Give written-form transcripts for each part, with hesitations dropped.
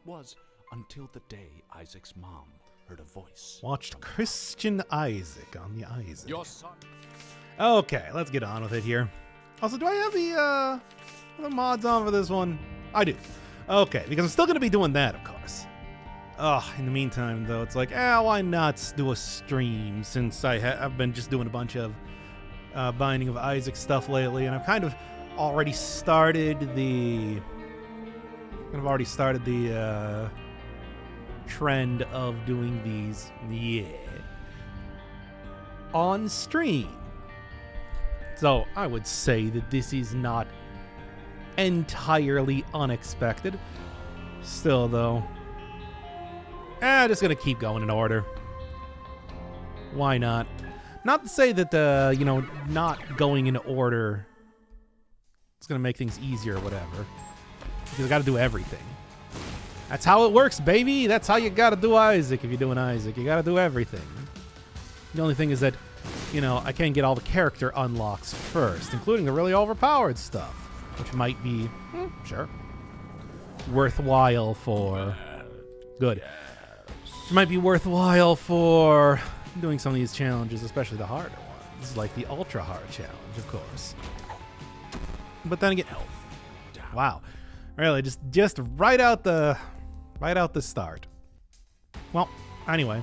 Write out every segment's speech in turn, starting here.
that was until the day Isaac's mom heard a voice. Watched Christian Isaac on the Isaac. Your son. Okay, let's get on with it here. Also, do I have the mods on for this one? I do. Okay, because I'm still going to be doing that, of course. In the meantime, though, it's like, why not do a stream since I've been just doing a bunch of Binding of Isaac stuff lately, and I've kind of already started the trend of doing these, on stream. So I would say that this is not entirely unexpected. Still, though, just gonna keep going in order. Why not? Not to say that not going in order is gonna make things easier or whatever, because I got to do everything. That's how it works, baby. That's how you got to do Isaac. If you're doing Isaac, you got to do everything. The only thing is that, I can't get all the character unlocks first, including the really overpowered stuff, which might be, sure, worthwhile for... Good. It might be worthwhile for doing some of these challenges, especially the harder ones, like the ultra hard challenge, of course. But then again, wow, really, just right out the start. Well, anyway,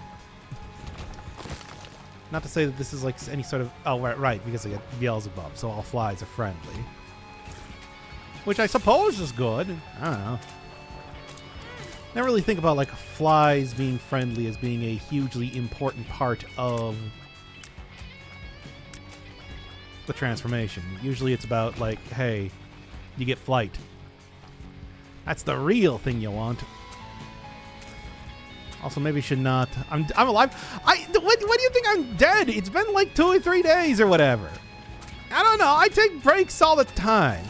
not to say that this is like any sort of right, because I get Beelzebub, so all flies are friendly, which I suppose is good. I don't know. Never really think about like flies being friendly as being a hugely important part of the transformation. Usually it's about like, hey, you get flight. That's the real thing you want. Also, maybe should not. I'm alive. What do you think? I'm dead. It's been like 2 or 3 days or whatever. I don't know. I take breaks all the time.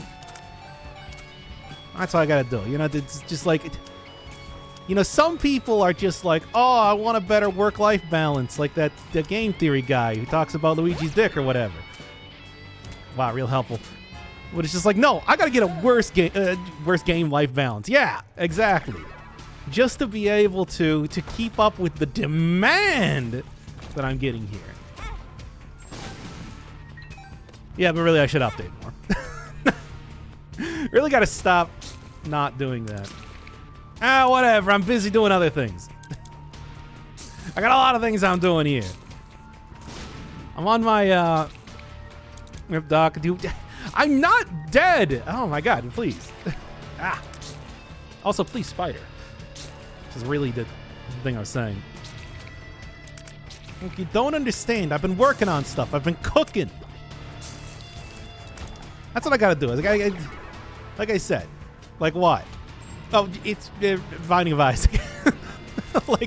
That's what I gotta do. It's just like, some people are just like, oh, I want a better work-life balance, like the game theory guy who talks about Luigi's dick or whatever. Wow, real helpful. But it's just like, no, I gotta get a worse game life balance. Yeah, exactly. Just to be able to keep up with the demand that I'm getting here. Yeah, but really I should update more. Really gotta stop not doing that. Whatever, I'm busy doing other things. I got a lot of things I'm doing here. I'm on my Doc, dude. I'm not dead. Oh my god, please. Also, please, spider. This is really the thing I was saying. Look, you don't understand. I've been working on stuff. I've been cooking. That's what I gotta do. Like I said. Like what? Oh, it's Binding of Isaac. Do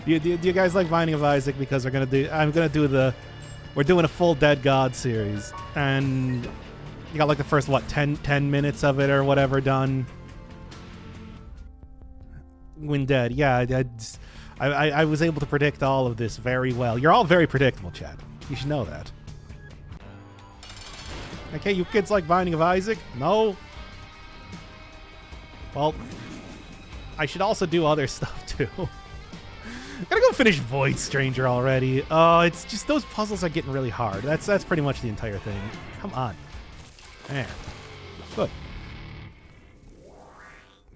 you guys like Binding of Isaac? Because we're doing a full Dead God series, and you got like the first 10 minutes of it or whatever done. When dead, yeah, I was able to predict all of this very well. You're all very predictable, Chad. You should know that. Okay, you kids like Binding of Isaac? No. Well, I should also do other stuff too. Gotta go finish Void Stranger already. Oh, it's just those puzzles are getting really hard. That's pretty much the entire thing. Come on. There. Good.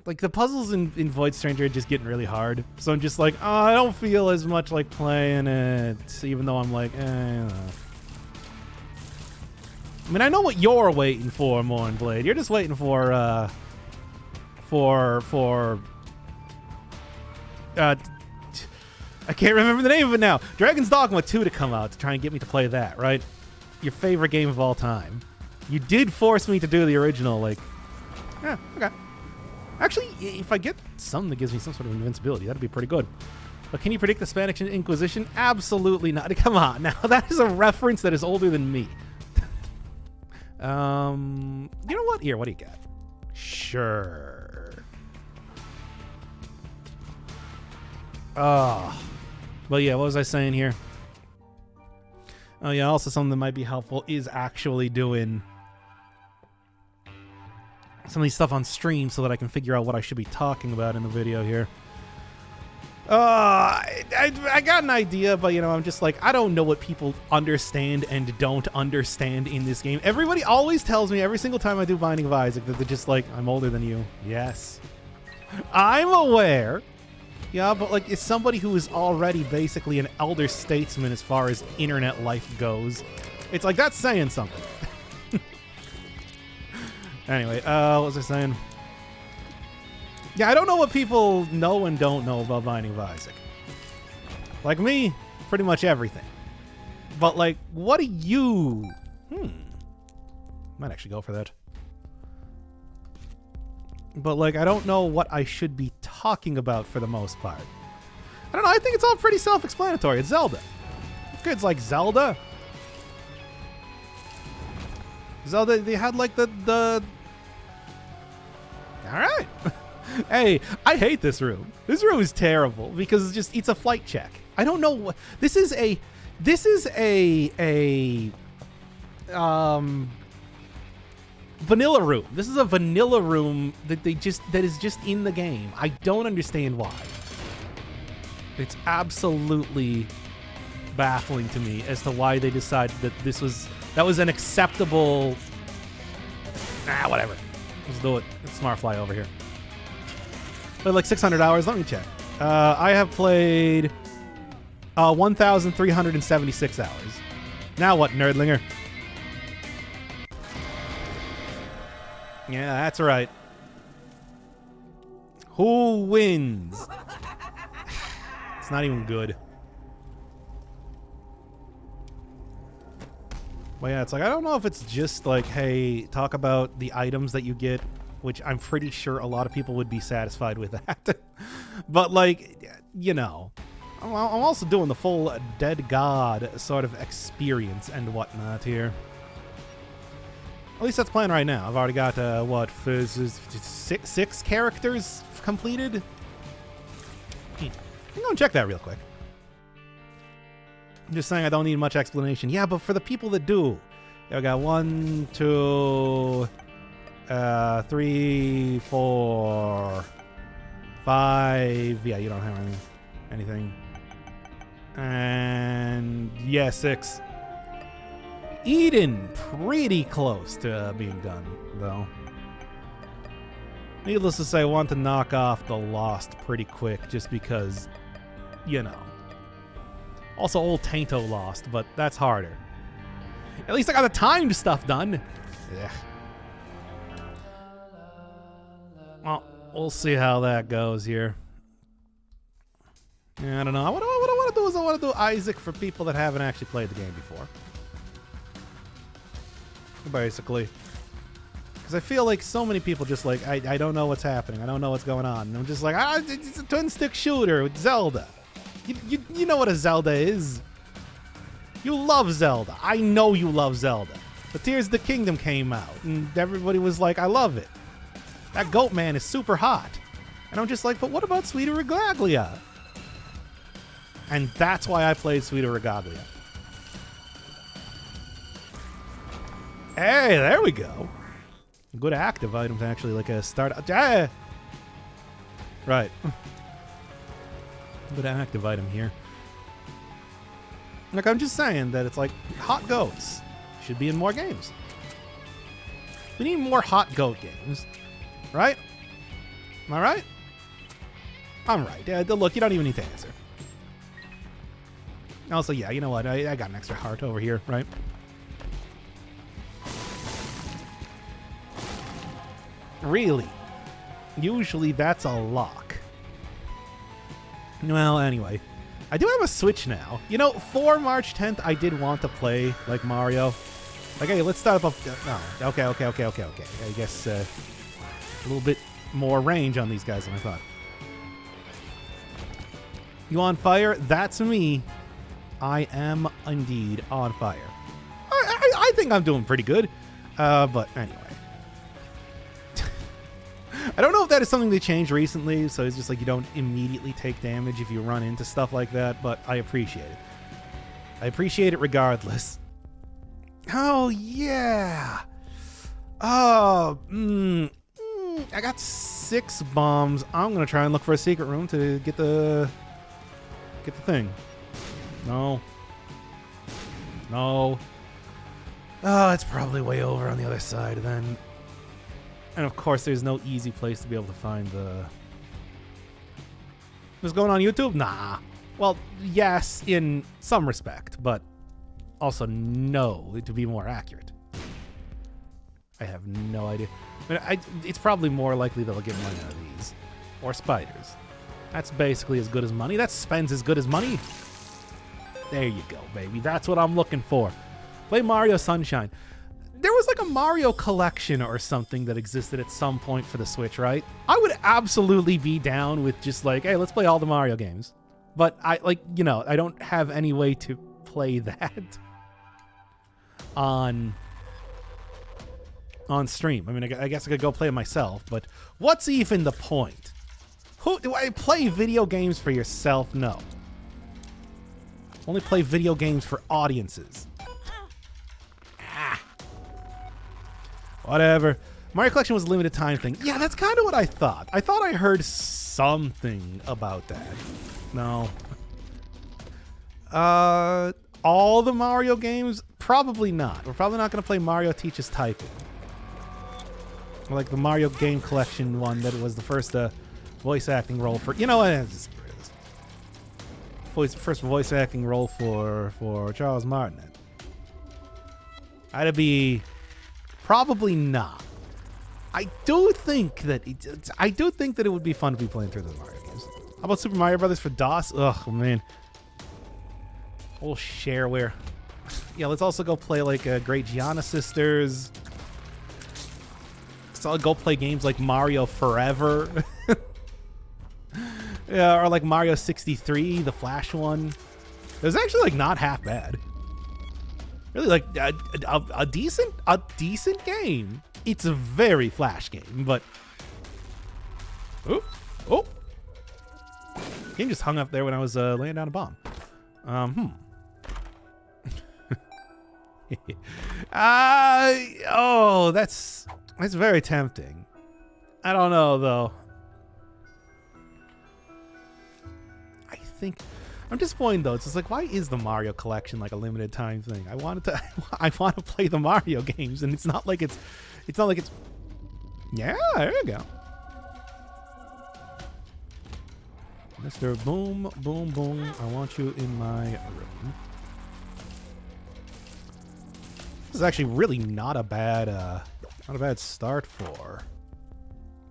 Like, the puzzles in Void Stranger are just getting really hard. So I'm just like, I don't feel as much like playing it, even though I'm like, I mean, I know what you're waiting for, Mournblade. You're just waiting for I can't remember the name of it now. Dragon's Dogma 2 to come out to try and get me to play that, right? Your favorite game of all time. You did force me to do the original, like, yeah, okay. Actually, if I get something that gives me some sort of invincibility, that'd be pretty good. But can you predict the Spanish Inquisition? Absolutely not. Come on, now that is a reference that is older than me. You know what? Here, what do you got? Sure. Oh. Well, yeah, what was I saying here? Oh, yeah, also something that might be helpful is actually doing some of these stuff on stream so that I can figure out what I should be talking about in the video here. I got an idea, but, you know, I'm just like, I don't know what people understand and don't understand in this game. Everybody always tells me every single time I do Binding of Isaac that they're just like, I'm older than you. Yes. I'm aware. Yeah, but, like, as somebody who is already basically an elder statesman as far as internet life goes, it's like, that's saying something. Anyway, what was I saying? Yeah, I don't know what people know and don't know about Binding of Isaac. Like me, pretty much everything. But, like, what do you... Might actually go for that. But, like, I don't know what I should be talking about for the most part. I don't know, I think it's all pretty self-explanatory. It's Zelda. Kids like Zelda. Zelda, they had, like, the... Alright. Hey, I hate this room. This room is terrible because it's a flight check. I don't know what this is a vanilla room. This is a vanilla room that is just in the game. I don't understand why. It's absolutely baffling to me as to why they decided that that was an acceptable. Whatever. Let's do it. It's Smartfly over here. Played like 600 hours. Let me check. I have played 1,376 hours. Now what, nerdlinger? Yeah, that's right. Who wins? It's not even good. Well, yeah, it's like, I don't know if it's just like, hey, talk about the items that you get, which I'm pretty sure a lot of people would be satisfied with that. But, like, you know, I'm also doing the full Dead God sort of experience and whatnot here. At least that's playing right now. I've already got, six characters completed? I'm going to check that real quick. I'm just saying I don't need much explanation. Yeah, but for the people that do, I got 1, 2, 3, 4, 5. Yeah, you don't have anything. And yeah, 6. Eden, pretty close to being done, though. Needless to say, I want to knock off the Lost pretty quick, just because, you know. Also, old Tainto Lost, but that's harder. At least I got the timed stuff done. Yeah. Well, we'll see how that goes here. Yeah, I don't know. What I want to do is I want to do Isaac for people that haven't actually played the game before. Basically. Because I feel like so many people just like, I don't know what's happening. I don't know what's going on. And I'm just like, it's a twin-stick shooter with Zelda. You know what a Zelda is. You love Zelda. I know you love Zelda. But Tears of the Kingdom came out, and everybody was like, I love it. That goat man is super hot. And I'm just like, but what about Sweeter Regaglia? And that's why I played Sweeter Regaglia. Hey, there we go. Good active items, actually, like a start. Right. Good active item here. Like, I'm just saying that it's like hot goats should be in more games. We need more hot goat games, right? Am I right? I'm right. Look, you don't even need to answer. Also, yeah, you know what? I got an extra heart over here, right? Really? Usually that's a lock. Well, anyway. I do have a Switch now. You know, for March 10th, I did want to play, like, Mario. Like, hey, let's start up... No. Okay. I guess a little bit more range on these guys than I thought. You on fire? That's me. I am indeed on fire. I think I'm doing pretty good. But anyway. I don't know if that is something they changed recently, so it's just like you don't immediately take damage if you run into stuff like that, but I appreciate it. I appreciate it regardless. Oh, yeah. Oh, I got 6 bombs. I'm gonna try and look for a secret room to get the thing. No. Oh, it's probably way over on the other side then. And of course, there's no easy place to be able to find the... What's going on YouTube? Nah. Well, yes, in some respect, but also no, to be more accurate. I have no idea. It's probably more likely they'll get money out of these. Or spiders. That's basically as good as money. That spends as good as money. There you go, baby. That's what I'm looking for. Play Mario Sunshine. There was like a Mario collection or something that existed at some point for the Switch, right? I would absolutely be down with just like, hey, let's play all the Mario games. But I don't have any way to play that on stream. I mean, I guess I could go play it myself, but what's even the point? Who do I play video games for yourself? No. Only play video games for audiences. Whatever. Mario Collection was a limited time thing. Yeah, that's kind of what I thought. I thought I heard something about that. No. All the Mario games? Probably not. We're probably not going to play Mario Teaches Typing. Like the Mario Game Collection one that was the first voice acting role for... You know what? Just get rid of this. First voice acting role for Charles Martinet. That'd be... Probably not. I do think that it would be fun to be playing through the Mario games. How about Super Mario Brothers for DOS? Ugh, man. Old shareware. Yeah, let's also go play like Great Gianna Sisters. So I'll go play games like Mario Forever. Yeah, or like Mario 63, the Flash one. It was actually like not half bad. Really, like a decent game. It's a very Flash game, but oh, game just hung up there when I was laying down a bomb. Oh, that's very tempting. I don't know though. I'm disappointed though. It's just like, why is the Mario collection like a limited time thing? I want to play the Mario games, and it's not like it's. Yeah, there you go. Mr. Boom, Boom, Boom. I want you in my room. This is actually really not a bad start for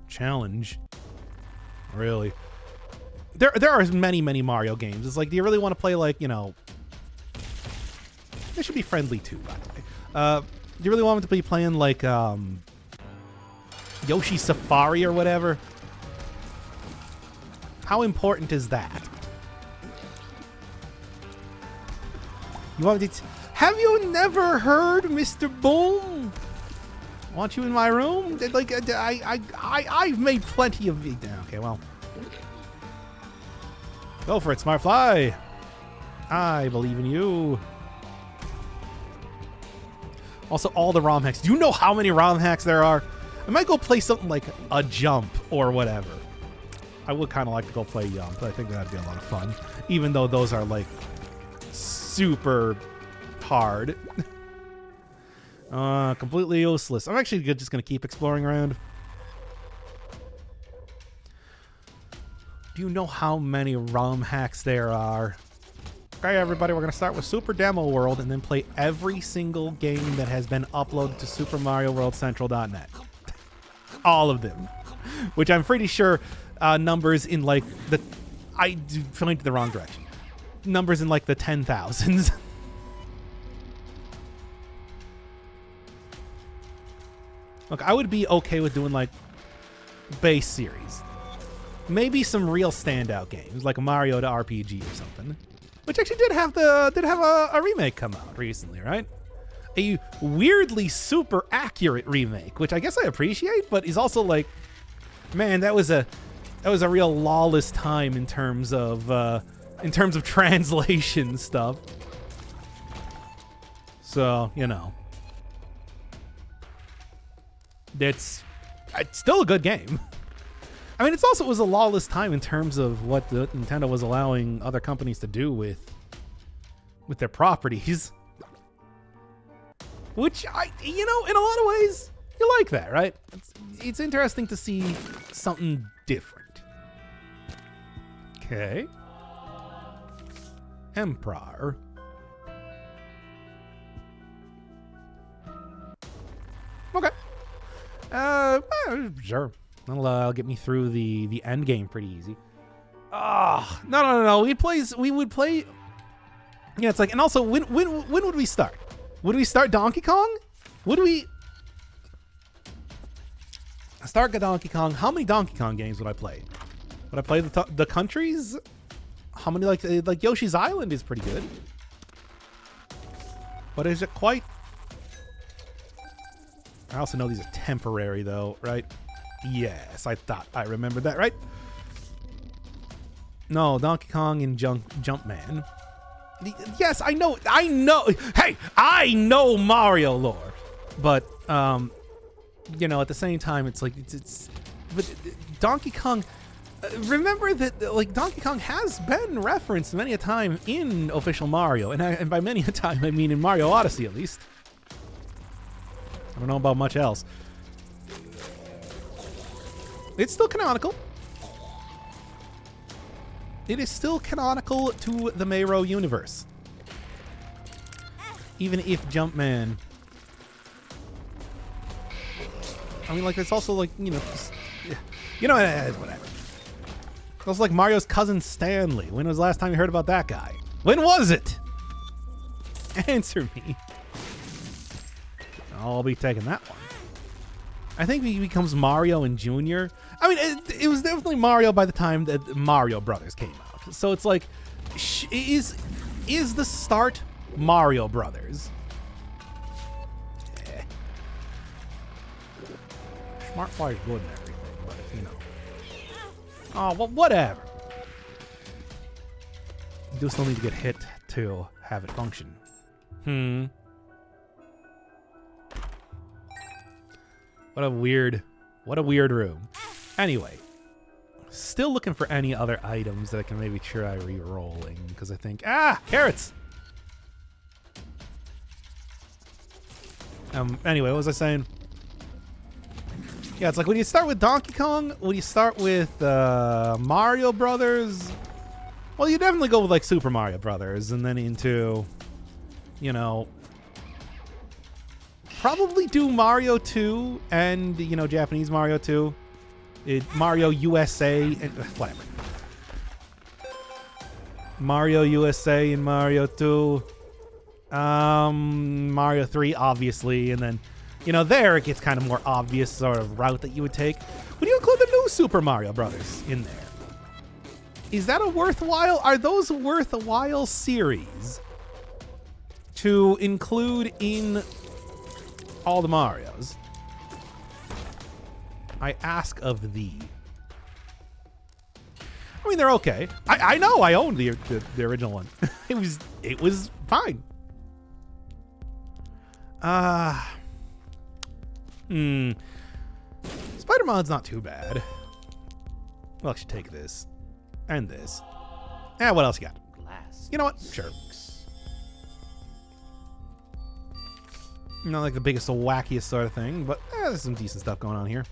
challenge. Really. There are many Mario games. It's like, do you really want to play like, they should be friendly too, by the way. Do you really want to be playing like Yoshi Safari or whatever? How important is that? You want to? Have you never heard Mr. Boom? Want you in my room? Like I've made plenty of. Okay, well. Go for it, Smart Fly. I believe in you. Also, all the ROM hacks. Do you know how many ROM hacks there are? I might go play something like a Jump or whatever. I would kind of like to go play Jump. I think that'd be a lot of fun. Even though those are like super hard. Completely useless. I'm actually just going to keep exploring around. Do you know how many ROM hacks there are? Okay, everybody, we're going to start with Super Demo World and then play every single game that has been uploaded to SuperMarioWorldCentral.net. All of them. Which I'm pretty sure numbers in like the... I pointed the wrong direction. Numbers in like the 10,000s. Look, I would be okay with doing like base series. Maybe some real standout games, like a Mario to RPG or something, which actually did have a remake come out recently, right? A weirdly super accurate remake, which I guess I appreciate, but is also like, man, that was a real lawless time in terms of translation stuff. So it's still a good game. I mean, it was a lawless time in terms of what Nintendo was allowing other companies to do with their properties. Which, in a lot of ways, you like that, right? It's interesting to see something different. Okay. Emperor. Okay. Sure. That'll get me through the end game pretty easy. No. We would play. Yeah, it's like, and also, when would we start? Would we start Donkey Kong? Would we start Donkey Kong? How many Donkey Kong games would I play? Would I play the countries? How many, like Yoshi's Island is pretty good. But is it quite? I also know these are temporary though, right? Yes, I thought I remembered that, right? No, Donkey Kong and Jumpman. Yes, I know. Hey, I know Mario lore, but at the same time, it's like but Donkey Kong. Remember that like Donkey Kong has been referenced many a time in official Mario, and by many a time I mean in Mario Odyssey at least. I don't know about much else. It's still canonical. It is still canonical to the Mayro universe. Even if Jumpman... I mean, like, it's also like, whatever. It's also like Mario's cousin Stanley. When was the last time you heard about that guy? When was it? Answer me. I'll be taking that one. I think he becomes Mario and Junior. I mean, it was definitely Mario by the time that Mario Brothers came out. So it's like, is the start Mario Brothers? Smart Fire's good and everything, but Oh, well, whatever. You do still need to get hit to have it function. What a weird room. Anyway, still looking for any other items that I can maybe try re-rolling, because I think, carrots! Anyway, what was I saying? Yeah, it's like when you start with Donkey Kong, when you start with Mario Brothers, well, you definitely go with like Super Mario Brothers, and then into, probably do Mario 2 and, Japanese Mario 2. Mario USA and whatever. Mario USA and Mario 2. Mario 3, obviously, and then, there it gets kind of more obvious sort of route that you would take. Would you include the new Super Mario Brothers in there? Is that are those worthwhile series to include in all the Marios? I ask of thee. I mean, they're okay. I know I owned the original one. it was fine. Spider-Mon's not too bad. Well, I should take this and this. What else you got? You know what? Sure. Not like the biggest or wackiest sort of thing, but there's some decent stuff going on here.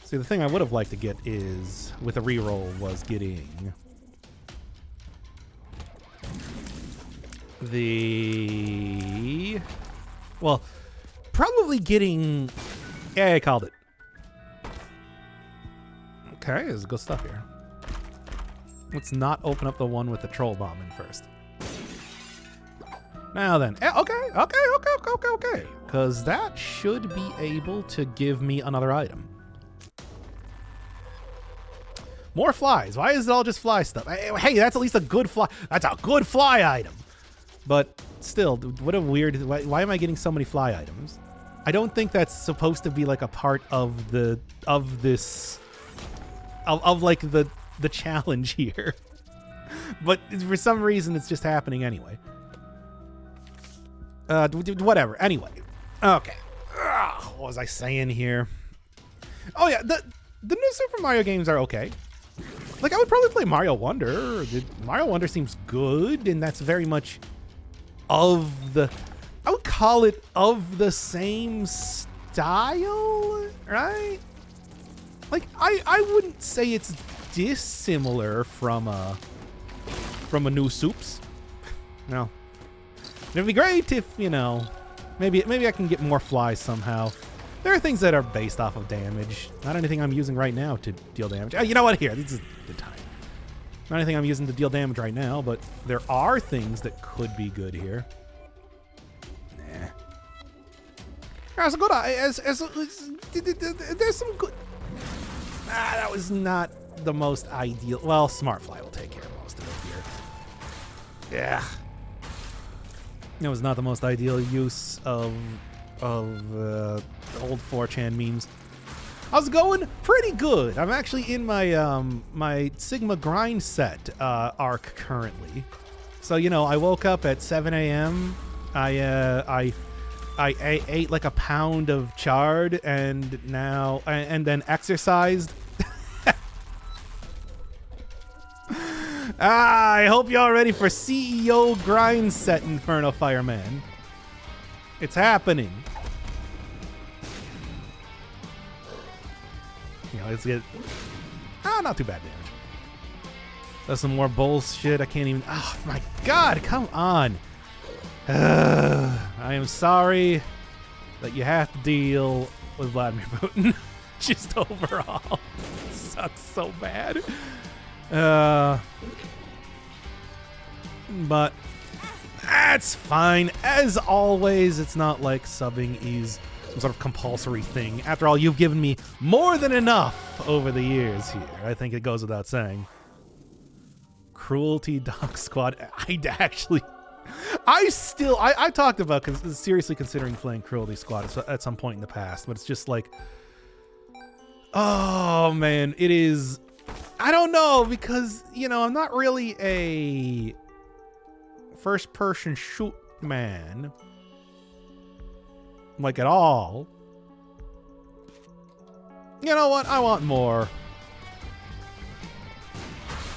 See, the thing I would have liked to get is, with a reroll, was getting probably getting, I called it. Okay, there's good stuff here. Let's not open up the one with the troll bomb in first. Now then, okay. Because that should be able to give me another item. More flies. Why is it all just fly stuff? Hey, that's at least a good fly. That's a good fly item. But still, what a weird... Why am I getting so many fly items? I don't think that's supposed to be like a part of the challenge here. But for some reason, it's just happening anyway. Whatever. Anyway, Okay. What was I saying here? Oh yeah, the new Super Mario games are okay. Like, I would probably play Mario Wonder. Mario Wonder seems good, and that's very much of the... I would call it of the same style, right? Like, I wouldn't say it's dissimilar from a new Soups. No. It'd be great if, you know, maybe I can get more flies somehow. There are things that are based off of damage. Not anything I'm using right now to deal damage. Oh, you know what? Here, this is the time. Not anything I'm using to deal damage right now, but there are things that could be good here. Nah. There's a good. There's some good. That was not the most ideal. Well, Smart Fly will take care of most of it here. Yeah. It was not the most ideal use of old 4chan memes. I was going pretty good. I'm actually in my my Sigma grind set arc currently. So, you know, I woke up at 7 a.m. I ate like a pound of chard and then exercised. I hope y'all ready for CEO grind set, Inferno Fireman. It's happening. You know, let's get... not too bad damage. That's some more bullshit. I can't even... Oh, my God. Come on. I am sorry that you have to deal with Vladimir Putin. Just overall. It sucks so bad. But that's fine. As always, it's not like subbing is some sort of compulsory thing. After all, you've given me more than enough over the years here. I think it goes without saying. Cruelty Dog Squad. I talked about seriously considering playing Cruelty Squad at some point in the past, but it's just like, oh man, it is. I don't know, because, you know, I'm not really a first-person shoot man, like, at all. You know what? I want more.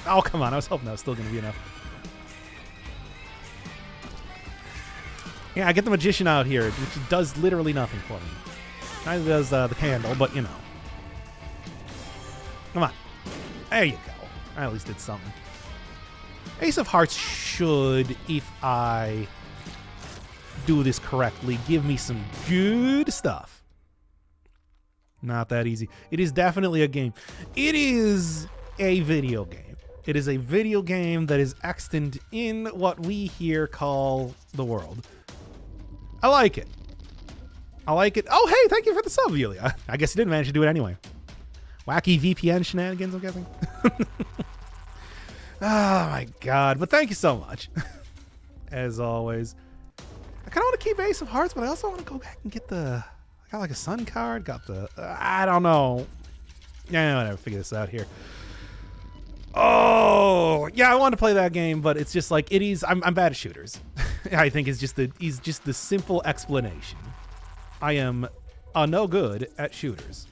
Oh, come on. I was hoping that was still going to be enough. Yeah, I get the Magician out here, which does literally nothing for me. Neither does the candle, but, you know. Come on. There you go. I at least did something. Ace of Hearts should, if I do this correctly, give me some good stuff. Not that easy. It is definitely a game. It is a video game. It is a video game that is extant in what we here call the world. I like it. I like it. Oh, hey, thank you for the sub, Yulia. I guess you didn't manage to do it anyway. Wacky VPN shenanigans, I'm guessing. Oh, my God. But thank you so much. As always. I kind of want to keep Ace of Hearts, but I also want to go back and get the... I got like a Sun card. Got the... I don't know. Yeah, whatever. Figure this out here. Oh, yeah, I want to play that game, but it's just like, it is... I'm bad at shooters. I think is just the simple explanation. I am no good at shooters.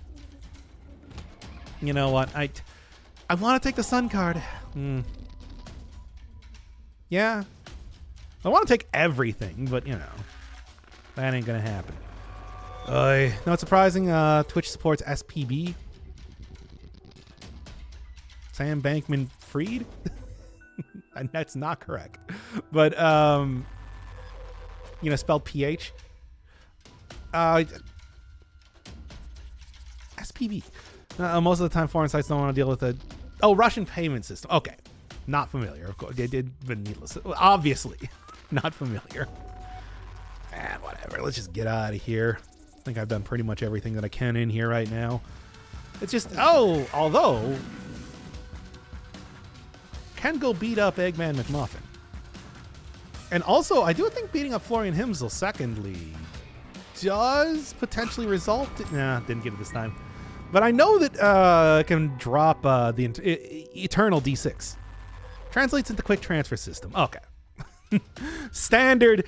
You know what? I want to take the Sun card. Yeah. I want to take everything, but, you know, that ain't going to happen. No, it's surprising. Twitch supports SPB. Sam Bankman-Fried? And that's not correct. But, you know, spelled PH. SPB. Most of the time, foreign sites don't want to deal with a... Oh, Russian payment system. Okay. Not familiar, of course. It did, but needless. Obviously, not familiar. And whatever. Let's just get out of here. I think I've done pretty much everything that I can in here right now. It's just... Oh, although... Can go beat up Eggman McMuffin. And also, I do think beating up Florian Himsel, secondly, does potentially result... Nah, didn't get it this time. But I know that I can drop the Eternal D6. Translates into quick transfer system. Okay. standard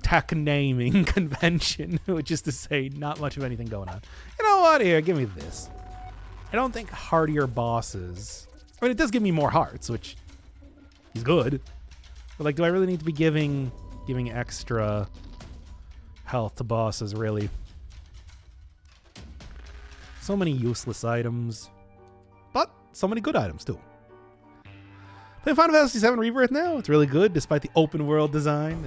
tech naming convention, which is to say not much of anything going on. You know what? Here, give me this. I don't think hardier bosses. I mean, it does give me more hearts, which is good. But like, do I really need to be giving extra health to bosses, really? So many useless items, but so many good items too. Playing Final Fantasy VII Rebirth now. It's really good, despite the open world design.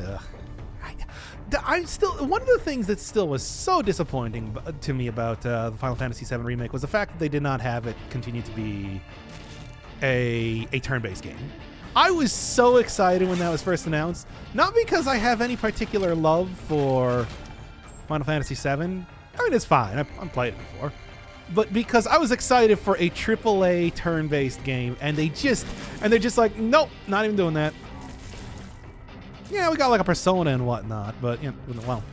I'm still, one of the things that still was so disappointing to me about the Final Fantasy VII Remake was the fact that they did not have it continue to be a turn-based game. I was so excited when that was first announced, not because I have any particular love for Final Fantasy VII. I mean, it's fine. I've played it before. But because I was excited for a AAA turn-based game, and they're just like, nope, not even doing that. Yeah, we got like a Persona and whatnot, but you know, well,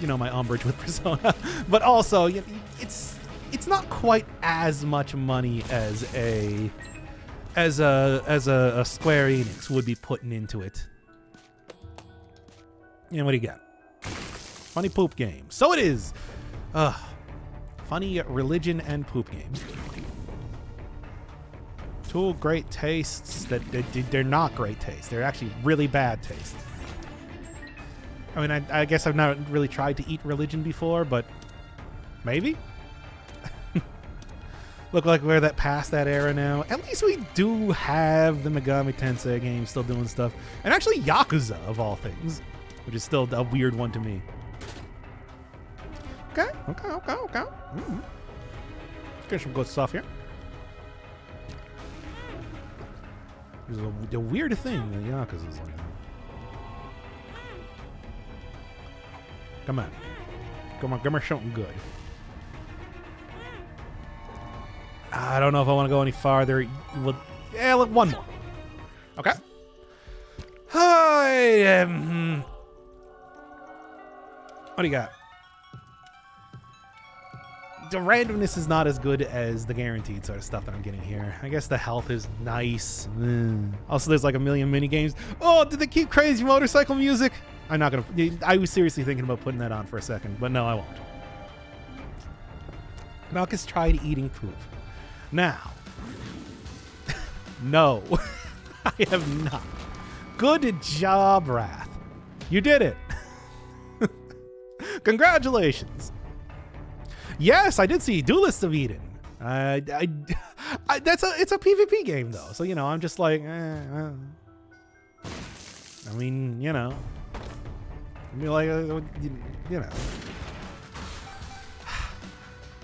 you know my umbrage with Persona. But also, you know, it's not quite as much money as a Square Enix would be putting into it. And what do you got? Funny poop game. So it is. Funny religion and poop games. Two great tastes that they're not great tastes. They're actually really bad tastes. I mean, I guess I've not really tried to eat religion before, but maybe. Look like we're past that era now. At least we do have the Megami Tensei game still doing stuff. And actually Yakuza, of all things, which is still a weird one to me. Okay. Mm-hmm. Get some good stuff here. There's the weird thing that Yakuza is like. Come on, give me something good. I don't know if I want to go any farther. Yeah, look, one more. Okay. Hi. What do you got? The randomness is not as good as the guaranteed sort of stuff that I'm getting here. I guess the health is nice. Also, there's like a million mini games. Oh, did they keep Crazy Motorcycle music? I'm not gonna. I was seriously thinking about putting that on for a second, but no, I won't. Malchus tried eating poop. Now, no, I have not. Good job, Wrath. You did it. Congratulations. Yes, I did see Duelist of Eden. It's a PvP game though, so you know I'm just like, I mean, you know, you know,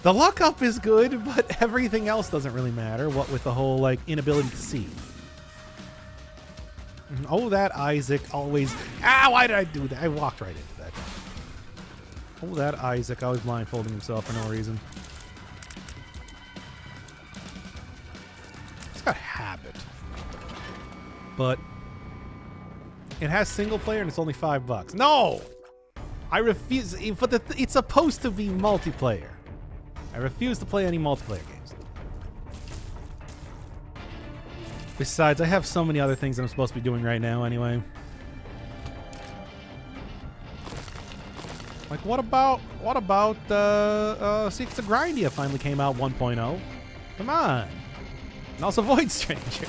the luck up is good, but everything else doesn't really matter. What with the whole like inability to see. Oh, that Isaac always. Ah, why did I do that? I walked right into that. Oh, that Isaac always blindfolding himself for no reason. It's got habit. But it has single player and it's only $5. No! I refuse. But it's supposed to be multiplayer. I refuse to play any multiplayer games. Besides, I have so many other things that I'm supposed to be doing right now anyway. Like, what about Secrets of Grindia finally came out 1.0? Come on. And also Void Stranger.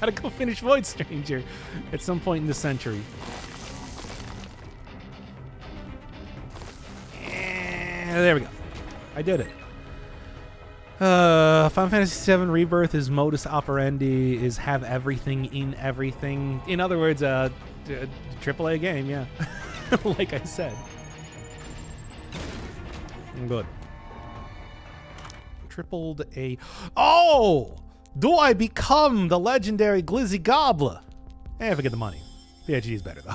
Gotta go finish Void Stranger at some point in the century. There we go. I did it. Final Fantasy VII Rebirth is modus operandi is have everything in everything. In other words, AAA game, yeah. Like I said. Good. Tripled A. Oh! Do I become the legendary Glizzy Gobbler? Forget the money. PhD is better though.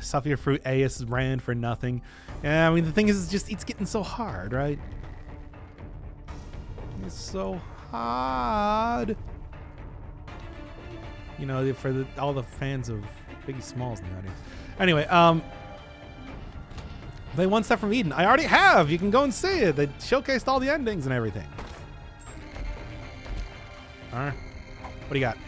Sapphire Fruit AS ran for nothing. Yeah, I mean the thing is, it's getting so hard, right? It's so hard. You know, for all the fans of Biggie Smalls in the audience. Anyway, they One Step from Eden. I already have. You can go and see it. They showcased all the endings and everything. All right. What do you got?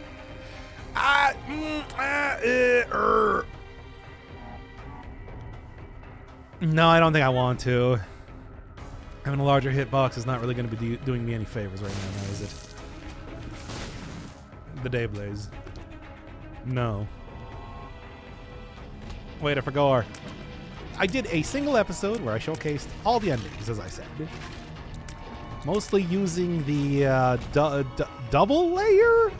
No, I don't think I want to. Having a larger hitbox is not really going to be doing me any favors right now, is it? The Dayblaze. No. Wait, I forgot. I did a single episode where I showcased all the endings, as I said. Mostly using the double layer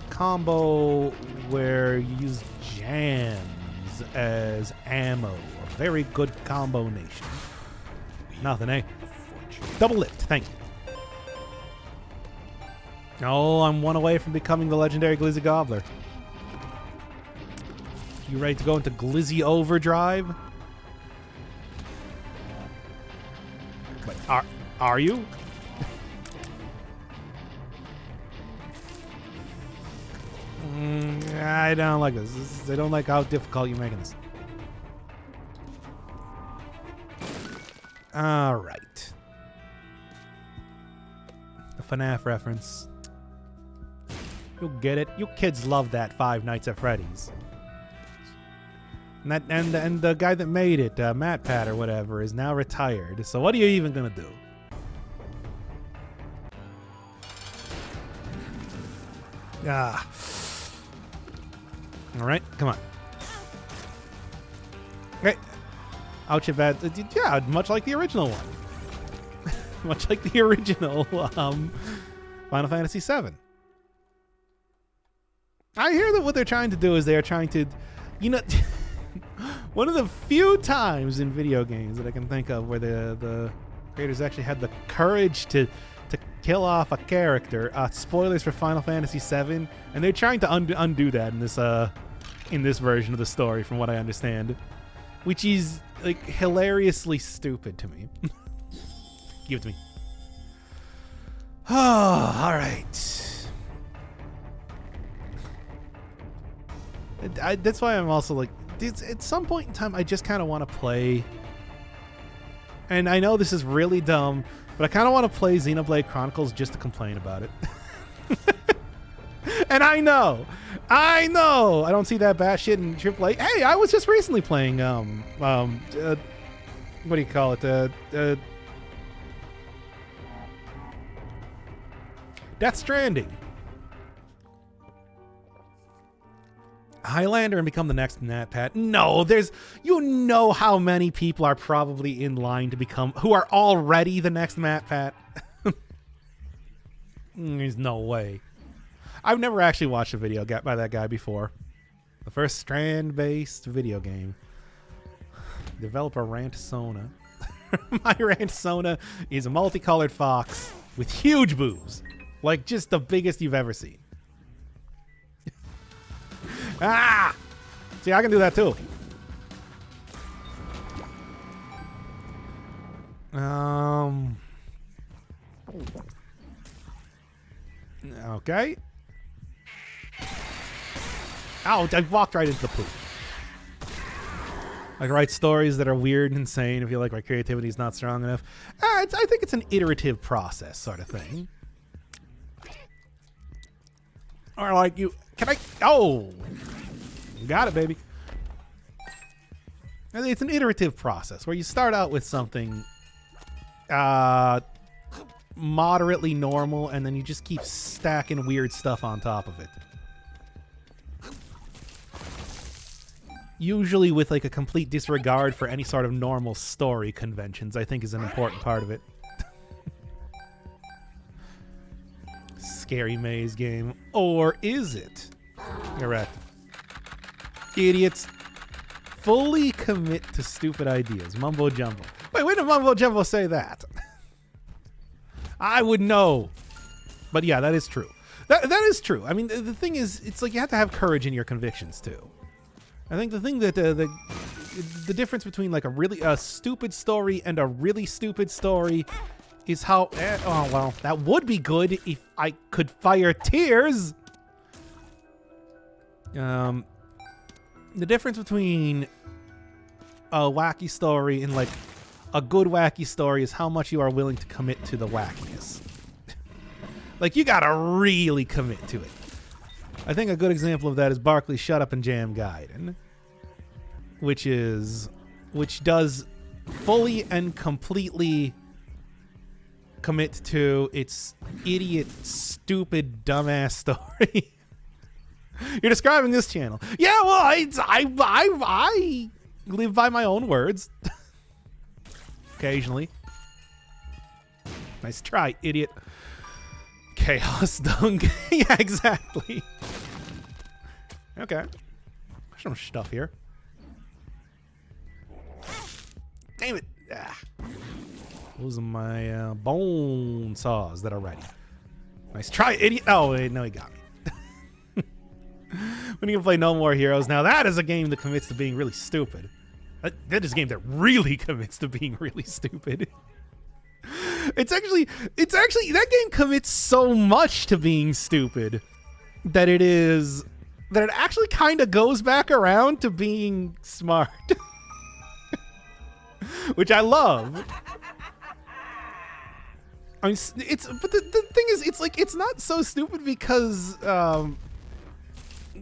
combo where you use jams as ammo. A very good combination. Nothing, eh? Double lift, thank you. Oh, I'm one away from becoming the legendary Glizzy Gobbler. You ready to go into Glizzy Overdrive? But are you? I don't like this. I don't like how difficult you're making this. All right. The FNAF reference. You'll get it. You kids love that Five Nights at Freddy's. And the guy that made it, MatPat or whatever, is now retired. So what are you even gonna do? Ah. All right, come on. Okay. Ouch, bad. Yeah, much like the original one. Much like the original Final Fantasy VII. I hear that what they're trying to do is they're trying to, you know, one of the few times in video games that I can think of where the creators actually had the courage to kill off a character. Spoilers for Final Fantasy VII, and they're trying to undo that in this version of the story, from what I understand, which is like hilariously stupid to me. Give it to me. Oh, all right. That's why I'm also like, at some point in time, I just kind of want to play. And I know this is really dumb, but I kind of want to play Xenoblade Chronicles just to complain about it. And I know, I don't see that bad shit in AAA. Hey, I was just recently playing, what do you call it? Death Stranding. Highlander and become the next MatPat. No, you know how many people are probably in line to become, who are already the next MatPat. There's no way. I've never actually watched a video by that guy before. The first strand-based video game. Developer Rant Sona. My Rant Sona is a multicolored fox with huge boobs. Like just the biggest you've ever seen. Ah! See, I can do that too. Okay. Ow, I walked right into the poop. I write stories that are weird and insane. I feel like my creativity is not strong enough. I think it's an iterative process sort of thing. Or like you... Can I... Oh! Got it, baby. It's an iterative process where you start out with something moderately normal, and then you just keep stacking weird stuff on top of it. Usually with like a complete disregard for any sort of normal story conventions, I think is an important part of it. Scary maze game. Or is it? Correct. Idiots. Fully commit to stupid ideas. Mumbo jumbo. Wait, when did Mumbo jumbo say that? I would know. But yeah, that is true. That is true. I mean, the thing is, it's like you have to have courage in your convictions too. I think the thing that the difference between like a stupid story and a really stupid story is how... oh, well, that would be good if I could fire tears. The difference between a wacky story and like a good wacky story is how much you are willing to commit to the wackiness. Like, you gotta really commit to it. I think a good example of that is Barkley Shut Up and Jam Gaiden, which does fully and completely commit to its idiot, stupid, dumbass story. You're describing this channel. Yeah, well, I live by my own words. Occasionally. Nice try, idiot. Chaos Dunk. Yeah, exactly. Okay. There's some stuff here. Damn it. Ah. Those are my bone saws that are ready. Nice try, idiot. Oh, wait, no, he got me. When you can play No More Heroes. Now, that is a game that commits to being really stupid. That is a game that really commits to being really stupid. It's actually that game commits so much to being stupid that it actually kind of goes back around to being smart. Which I love. I mean, but the thing is, it's not so stupid because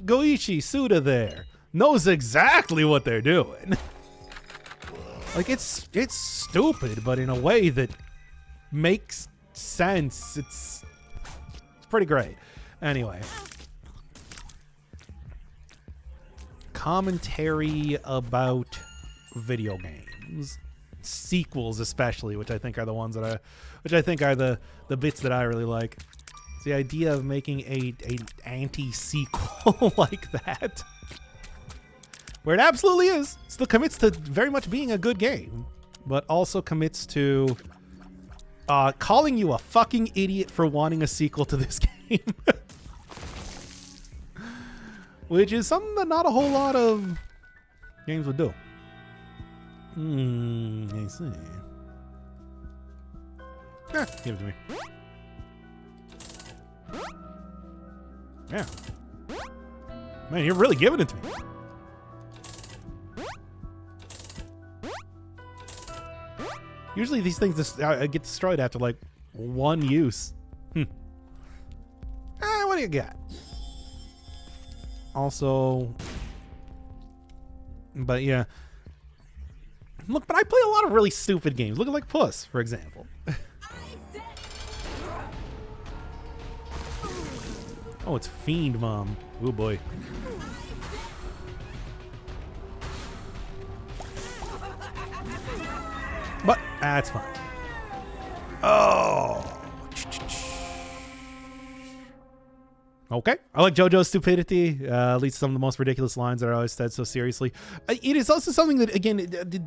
Goichi Suda there knows exactly what they're doing. Like, it's stupid, but in a way that makes sense. It's pretty great. Anyway. Commentary about video games. Sequels especially, which I think are the ones that the bits that I really like. It's the idea of making a anti-sequel like that. Where it absolutely is. Still commits to very much being a good game, but also commits to calling you a fucking idiot for wanting a sequel to this game. Which is something that not a whole lot of games would do. I see. Yeah, give it to me. Yeah. Man, you're really giving it to me. Usually these things just get destroyed after like one use. What do you got? Also, but yeah. Look, but I play a lot of really stupid games. Look at like Puss, for example. Oh, it's Fiend Mom. Oh boy. But that's fine. Oh. Okay. I like JoJo's stupidity. Leads to some of the most ridiculous lines that are always said so seriously. It is also something that, again,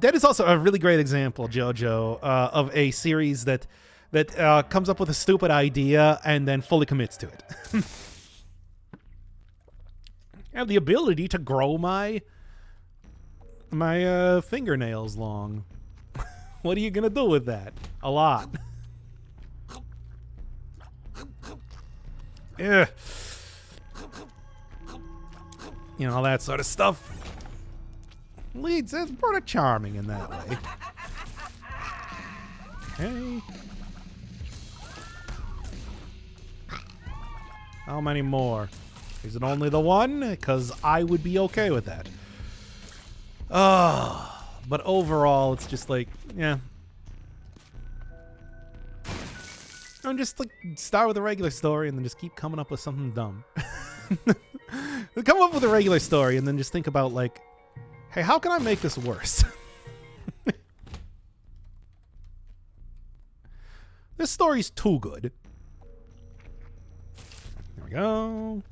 that is also a really great example, JoJo, of a series that comes up with a stupid idea and then fully commits to it. I have the ability to grow my fingernails long. What are you gonna do with that? A lot. Yeah. You know, all that sort of stuff. Leads, it's pretty charming in that way. Okay. How many more? Is it only the one? Because I would be okay with that. But overall, it's just like, yeah. And just like start with a regular story and then just keep coming up with something dumb. Come up with a regular story and then just think about like, hey, how can I make this worse? This story's too good. There we go.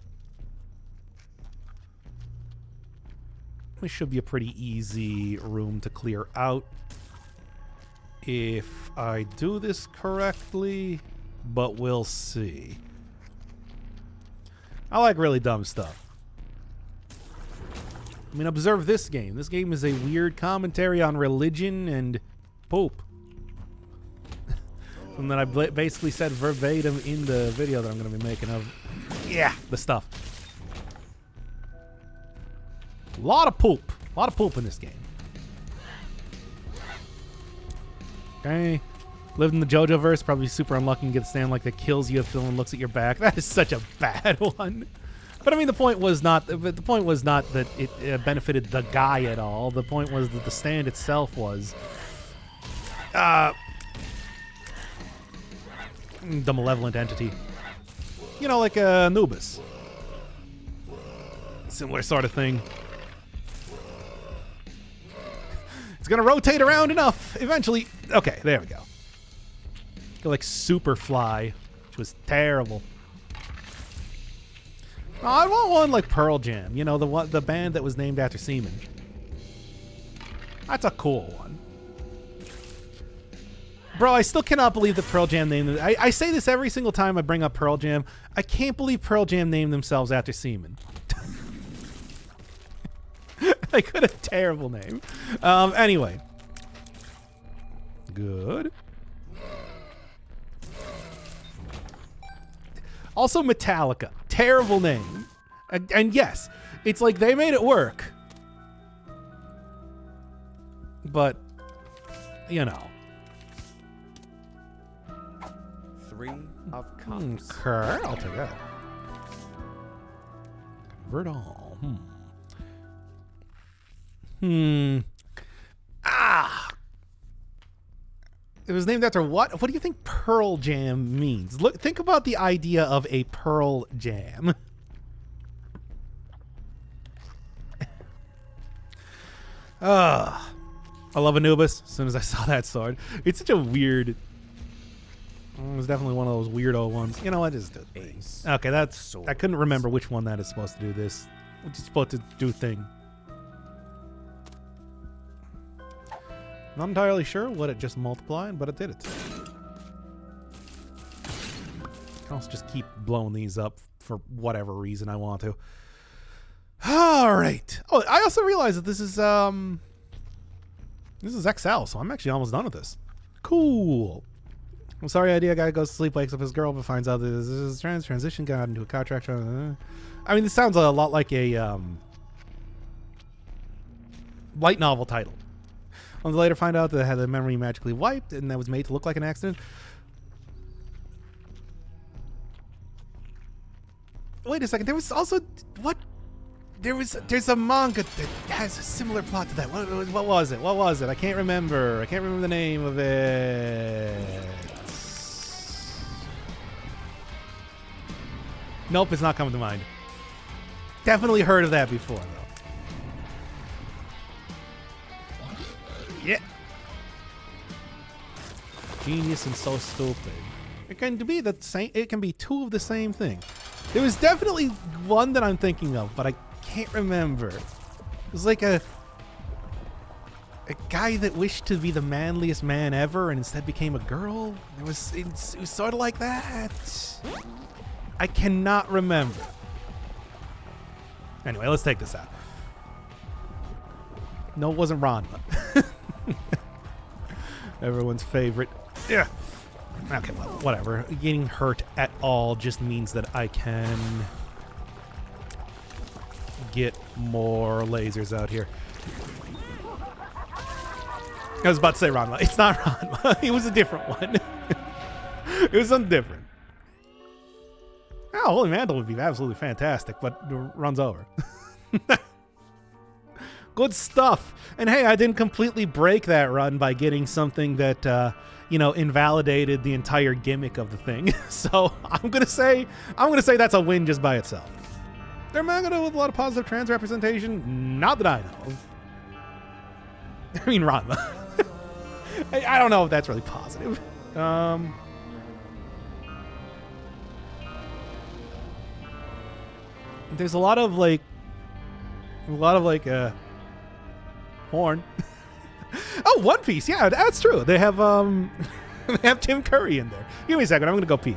This should be a pretty easy room to clear out if I do this correctly, but we'll see. I like really dumb stuff. I mean, observe this game. This game is a weird commentary on religion and poop. And then I basically said verbatim in the video that I'm going to be making of, yeah, the stuff. A lot of poop. A lot of poop in this game. Okay. Lived in the JoJo verse, probably super unlucky and get a stand like that kills you if someone looks at your back. That is such a bad one. But I mean, the point was not that it benefited the guy at all. The point was that the stand itself was the malevolent entity. You know, like Anubis. Similar sort of thing. It's gonna rotate around enough eventually. Okay, there we go. Go like Superfly, which was terrible. Oh, I want one like Pearl Jam. You know, the band that was named after semen. That's a cool one. Bro, I still cannot believe that Pearl Jam named them. I say this every single time I bring up Pearl Jam. I can't believe Pearl Jam named themselves after semen. Like, what a terrible name. Anyway. Good. Also Metallica. Terrible name. And yes, it's like they made it work. But, you know. 3 of cups. Okay, I'll take that. Convert all. It was named after what? What do you think Pearl Jam means? Look, think about the idea of a Pearl Jam. I love Anubis. As soon as I saw that sword, it's such a weird. It was definitely one of those weirdo ones. You know what? Just do it. Ace. Okay, that's. Swords. I couldn't remember which one that is supposed to do this. Which is supposed to do thing. Not entirely sure what it just multiplied, but it did it. I can also just keep blowing these up for whatever reason I want to. All right. Oh, I also realized that this is XL, so I'm actually almost done with this. Cool. I'm sorry, idea guy goes to sleep, wakes up his girl, but finds out that this is transition got into a contract. I mean, this sounds a lot like a light novel title. Only later find out that it had the memory magically wiped and that was made to look like an accident. Wait a second. There was also what? There's a manga that has a similar plot to that. What was it? What was it? I can't remember. I can't remember the name of it. Nope, it's not coming to mind. Definitely heard of that before though. Yeah. Genius and so stupid. It can be the same. It can be two of the same thing. There was definitely one that I'm thinking of, but I can't remember. It was like a guy that wished to be the manliest man ever and instead became a girl. It was sort of like that. I cannot remember. Anyway, let's take this out. No, it wasn't Ranma. Everyone's favorite. Yeah. Okay, well, whatever. Getting hurt at all just means that I can get more lasers out here. I was about to say Ranma. It's not Ranma. It was a different one. It was something different. Oh, Holy Mantle would be absolutely fantastic, but it runs over. Good stuff. And hey, I didn't completely break that run by getting something that invalidated the entire gimmick of the thing. So I'm gonna say that's a win just by itself. They're manga with a lot of positive trans representation. Not that I know of. I mean, Ranma. I don't know if that's really positive. There's a lot of porn. Oh, One Piece. Yeah, that's true. They have they have Tim Curry in there. Give me a second. I'm gonna go pee.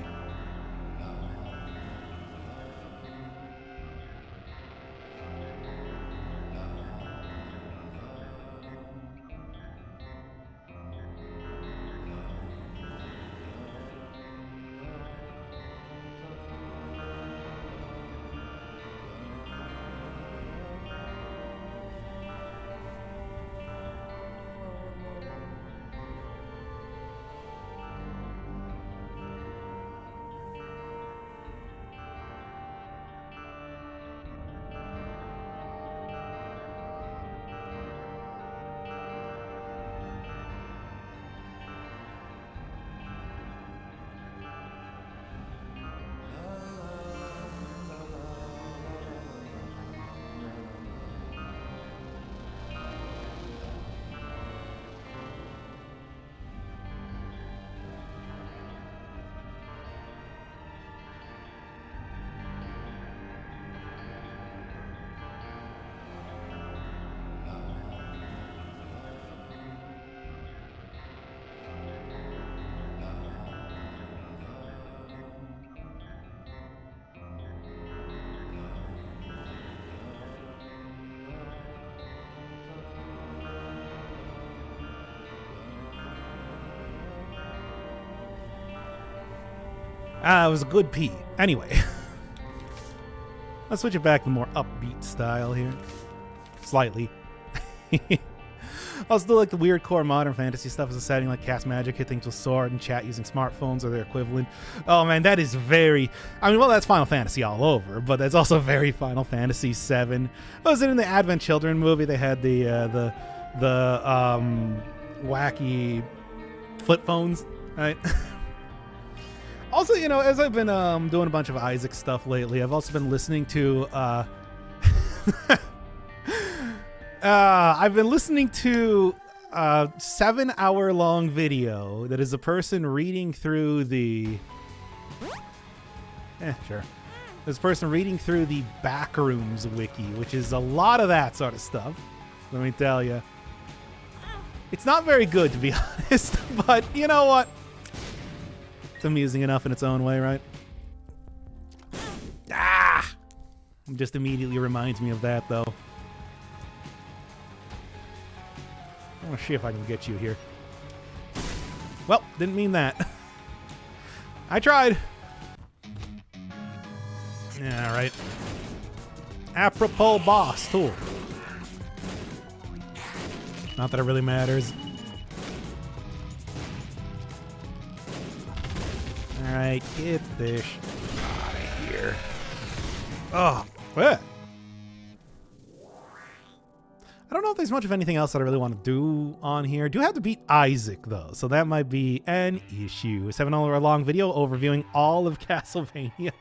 It was a good pee. Anyway. Let's switch it back to more upbeat style here. Slightly. Also do like the weird core modern fantasy stuff as a setting, like cast magic, hit things with sword, and chat using smartphones or their equivalent. Oh man, that is very... I mean, well, that's Final Fantasy all over, but that's also very Final Fantasy VII. Was it in the Advent Children movie? They had the wacky flip phones, right? Also, you know, as I've been doing a bunch of Isaac stuff lately, I've also been listening to I've been listening to a 7-hour-long video that is a person reading through the sure. This person reading through the Backrooms wiki, which is a lot of that sort of stuff. Let me tell you. It's not very good, to be honest, but you know what? It's amusing enough in its own way, right? Ah! It just immediately reminds me of that, though. I want to see if I can get you here. Well, didn't mean that. I tried. Yeah, right. Apropos boss, too. Not that it really matters. Alright, get this out of here. Oh, what? I don't know if there's much of anything else that I really want to do on here. I do have to beat Isaac, though, so that might be an issue. A 7-hour long video overviewing all of Castlevania.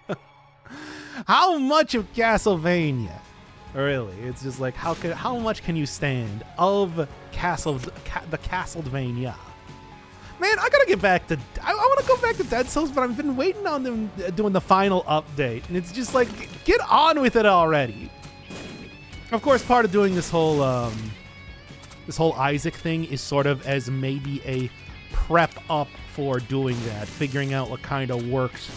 How much of Castlevania? Really, it's just like, how much can you stand of the Castlevania? Man, I gotta get back to... I want to go back to Dead Cells, but I've been waiting on them doing the final update, and it's just like, get on with it already. Of course, part of doing this whole Isaac thing is sort of as maybe a prep up for doing that, figuring out what kind of works,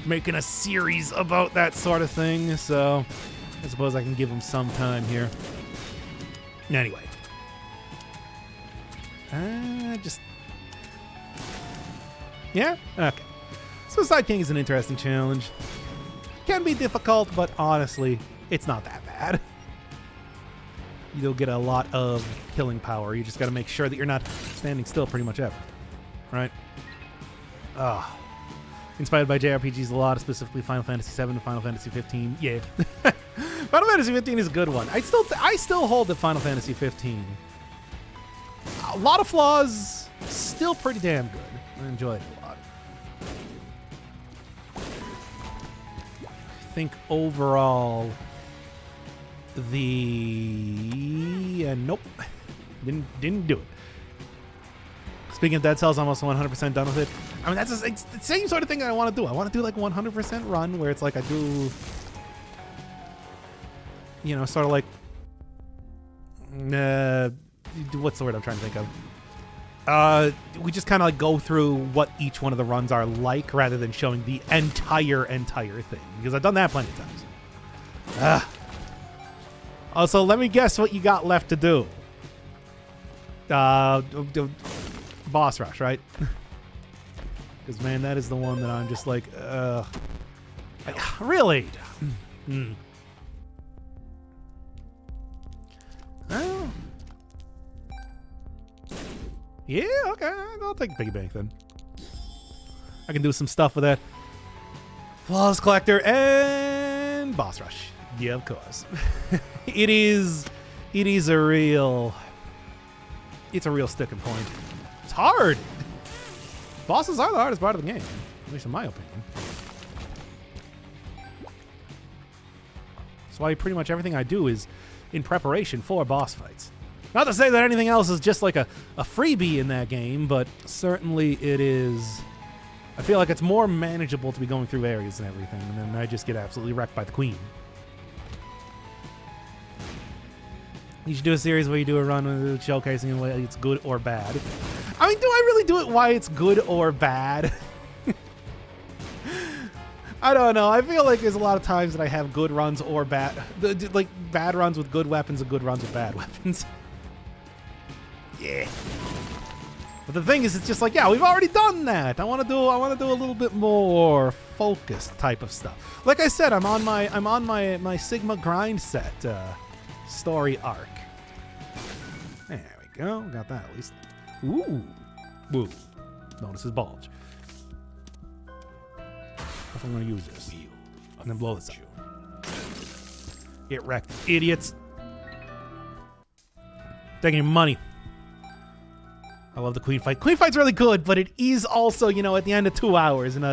making a series about that sort of thing. So I suppose I can give him some time here. Anyway, yeah, okay. Suicide King is an interesting challenge. Can be difficult, but honestly, it's not that bad. You'll get a lot of killing power. You just got to make sure that you're not standing still pretty much ever. Right? Inspired by JRPGs a lot, specifically Final Fantasy VII and Final Fantasy 15. Yeah. Final Fantasy 15 is a good one. I still hold that Final Fantasy 15. A lot of flaws, still pretty damn good. I enjoyed it a lot. I think overall... nope, didn't do it. Speaking of Dead Cells, I'm also 100% done with it. I mean, that's it's the same sort of thing I want to do. I want to do like 100% run where it's like I do, you know, sort of like what's the word I'm trying to think of? We just kind of like go through what each one of the runs are like rather than showing the entire thing, because I've done that plenty of times. Also, let me guess what you got left to do. Boss rush, right? Because, man, that is the one that I'm just like, really? Oh. Yeah, okay. I'll take Big Bang then. I can do some stuff with that. Flawless Collector and Boss Rush. Yeah, of course. It is a real sticking point. It's hard. Bosses are the hardest part of the game, at least in my opinion. That's why pretty much everything I do is in preparation for boss fights. Not to say that anything else is just like a freebie in that game, but certainly it is. I feel like it's more manageable to be going through areas and everything, and then I just get absolutely wrecked by the queen. You should do a series where you do a run with showcasing why it's good or bad. I mean, do I really do it why it's good or bad? I don't know. I feel like there's a lot of times that I have good runs or bad, like bad runs with good weapons and good runs with bad weapons. Yeah. But the thing is, it's just like, yeah, we've already done that. I want to do a little bit more focused type of stuff. Like I said, I'm on my Sigma grind set story arc. There we go. Got that at least. Ooh. Woo. Notice his bulge. If I'm gonna use this. And then blow this up. Get wrecked, idiots. Taking your money. I love the queen fight. Queen fight's really good, but it is also, you know, at the end of 2 hours. And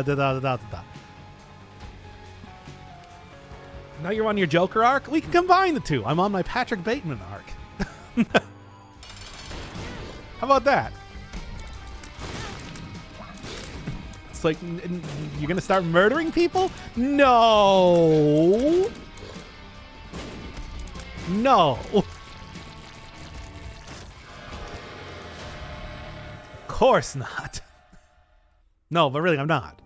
Now you're on your Joker arc? We can combine the two. I'm on my Patrick Bateman arc. How about that? It's like, you're gonna start murdering people? No. No. Of course not. No, but really, I'm not.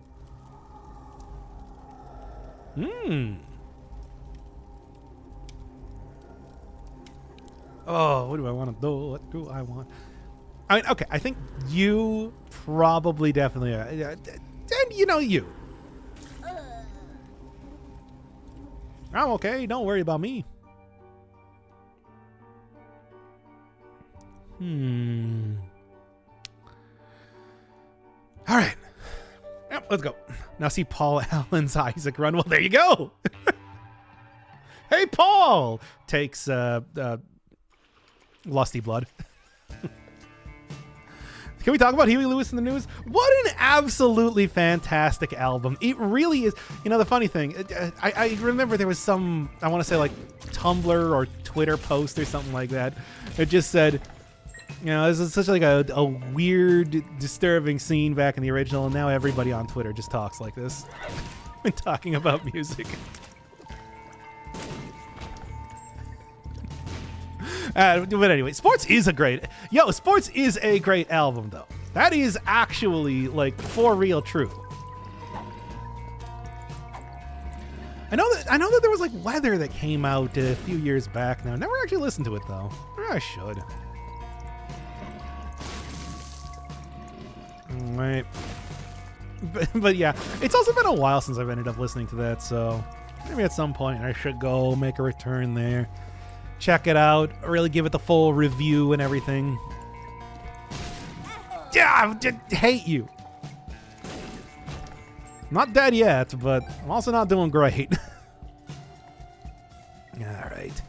Oh, what do I want to do? What do I want? I mean, okay, I think you probably definitely are. And you know you. I'm okay. Don't worry about me. All right. Yep, let's go. Now see Paul Allen's Isaac run. Well, there you go. Hey, Paul takes Lusty Blood. Can we talk about Huey Lewis in the News? What an absolutely fantastic album. It really is. You know, the funny thing, I remember there was some, I want to say like Tumblr or Twitter post or something like that. It just said, you know, this is such like a weird, disturbing scene back in the original, and now everybody on Twitter just talks like this when talking about music. But anyway, Sports is a great album, though. That is actually, like, for real true. I know that there was, like, Weather that came out a few years back now. Never actually listened to it, though. Maybe I should. Right. But yeah, it's also been a while since I've ended up listening to that, so maybe at some point I should go make a return there. Check it out, really give it the full review and everything. Yeah, I just hate you. I'm not dead yet, but I'm also not doing great. All right.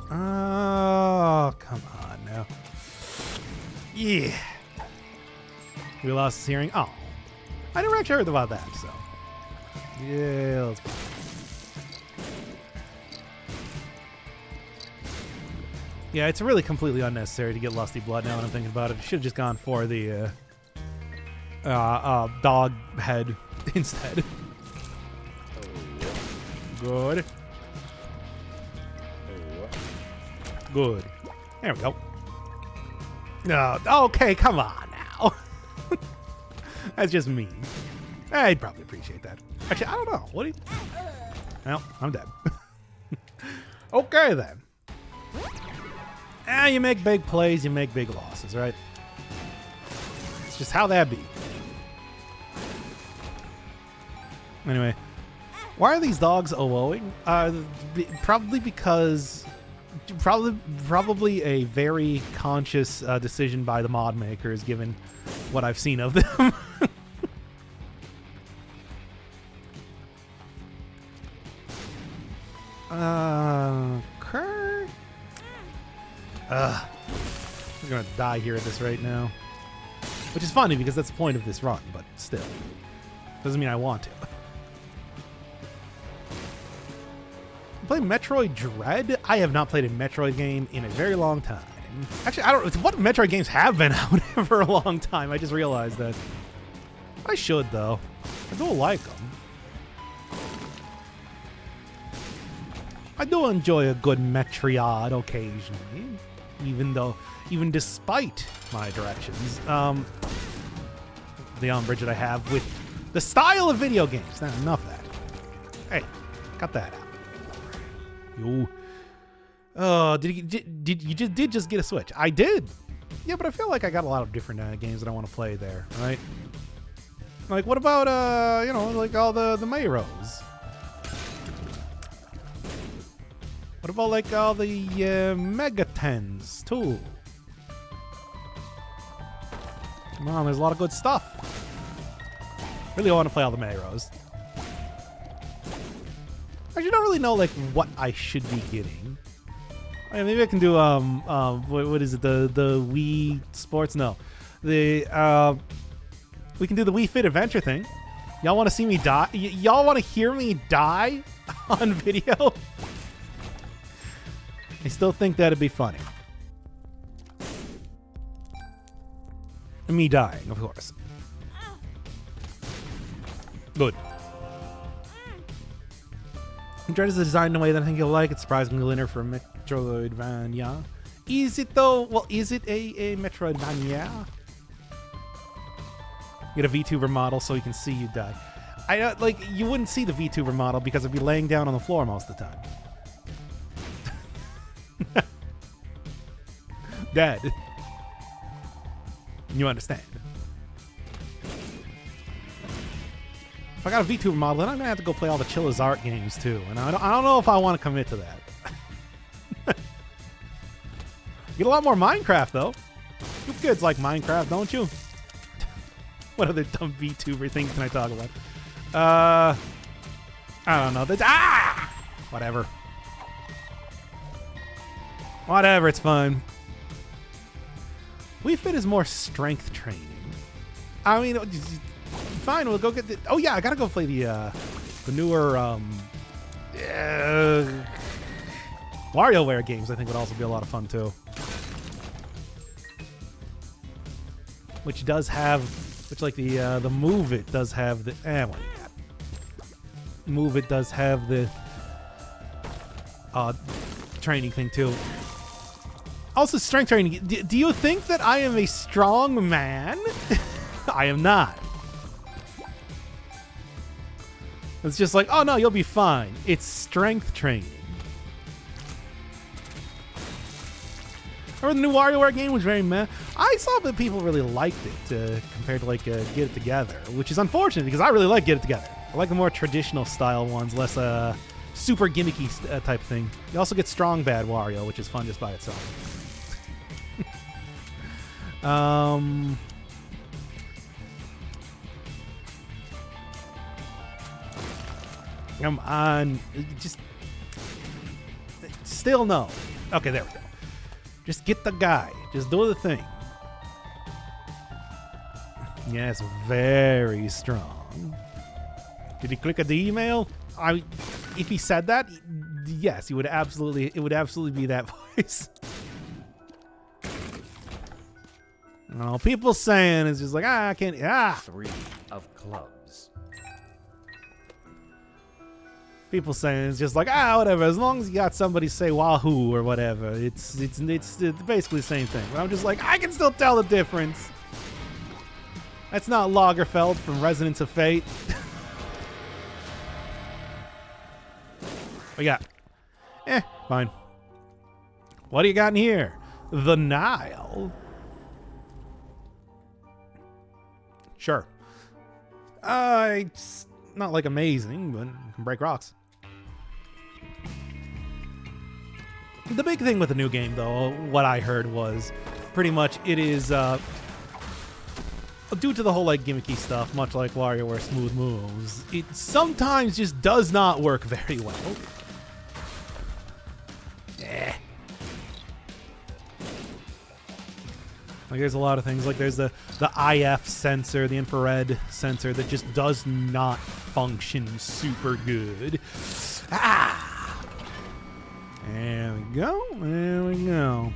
Oh, come on now. Yeah. We lost his hearing. Oh. I never actually heard about that, so. Yeah, let's go. Yeah, it's really completely unnecessary to get Lusty Blood now that I'm thinking about it. Should have just gone for the dog head instead. Good. Good. There we go. No, okay, come on now. That's just mean. I'd probably appreciate that. Actually, I don't know. What do you... Well, I'm dead. Okay, then. You make big plays, you make big losses, right? It's just how that be. Anyway, why are these dogs OOing? Probably because... Probably a very conscious decision by the mod makers, given what I've seen of them. Kerr? I'm gonna die here at this right now. Which is funny because that's the point of this run, but still. Doesn't mean I want to. Play Metroid Dread? I have not played a Metroid game in a very long time. Actually, I don't. What Metroid games have been out for a long time? I just realized that. I should though. I do like them. I do enjoy a good Metroid occasionally, even despite my directions. The umbrage that I have with the style of video games. Now, enough of that. Hey, cut that out. You. Oh, did you just get a Switch? I did. Yeah, but I feel like I got a lot of different games that I want to play there, right? Like, what about, you know, like all the Mayros? What about, like, all the Megatens, too? Come on, there's a lot of good stuff. Really want to play all the Mayros. I don't really know, like, what I should be getting. Maybe I can do what is it, the Wii Sports? No, we can do the Wii Fit Adventure thing. Y'all want to see me die? Y'all want to hear me die on video? I still think that'd be funny. Me dying, of course. Good. Dread is designed in a way that I think you'll like. It's surprisingly linear for Metroidvania. Is it though? Well, is it a Metroidvania? Get a VTuber model so you can see you die. I like you wouldn't see the VTuber model because it'd be laying down on the floor most of the time. Dead. You understand? If I got a VTuber model, then I'm gonna have to go play all the Chilla's Art games too, and I don't know if I want to commit to that. Get a lot more Minecraft though. You kids like Minecraft, don't you? What other dumb VTuber things can I talk about? I don't know. Whatever. Whatever, it's fun. Wii Fit is more strength training. I mean, fine, we'll go get the... Oh, yeah, I gotta go play the newer, WarioWare games, I think would also be a lot of fun, too. Which does have... Which, like, the Move It does have the... what do you got? Move It does have the... training thing, too. Also, strength training. Do you think that I am a strong man? I am not. It's just like, oh no, you'll be fine. It's strength training. Remember the new WarioWare game was very meh? I saw that people really liked it compared to like Get It Together, which is unfortunate because I really like Get It Together. I like the more traditional style ones, less super gimmicky type thing. You also get Strong Bad Wario, which is fun just by itself. Come on, just still no. Okay, there we go. Just get the guy. Just do the thing. Yes, very strong. Did he click at the email? If he said that, yes, he would absolutely. It would absolutely be that voice. No, people saying it's just like I can't. 3 of clubs. People saying it's just like whatever. As long as you got somebody say Wahoo or whatever, it's basically the same thing. But I'm just like I can still tell the difference. That's not Lagerfeld from Resonance of Fate. What you got? Fine. What do you got in here? The Nile. Sure. It's not like amazing, but it can break rocks. The big thing with the new game, though, what I heard was pretty much it is due to the whole like gimmicky stuff, much like WarioWare Smooth Moves. It sometimes just does not work very well. Like there's a lot of things, like there's the IF sensor, the infrared sensor that just does not function super good. There we go. There we go.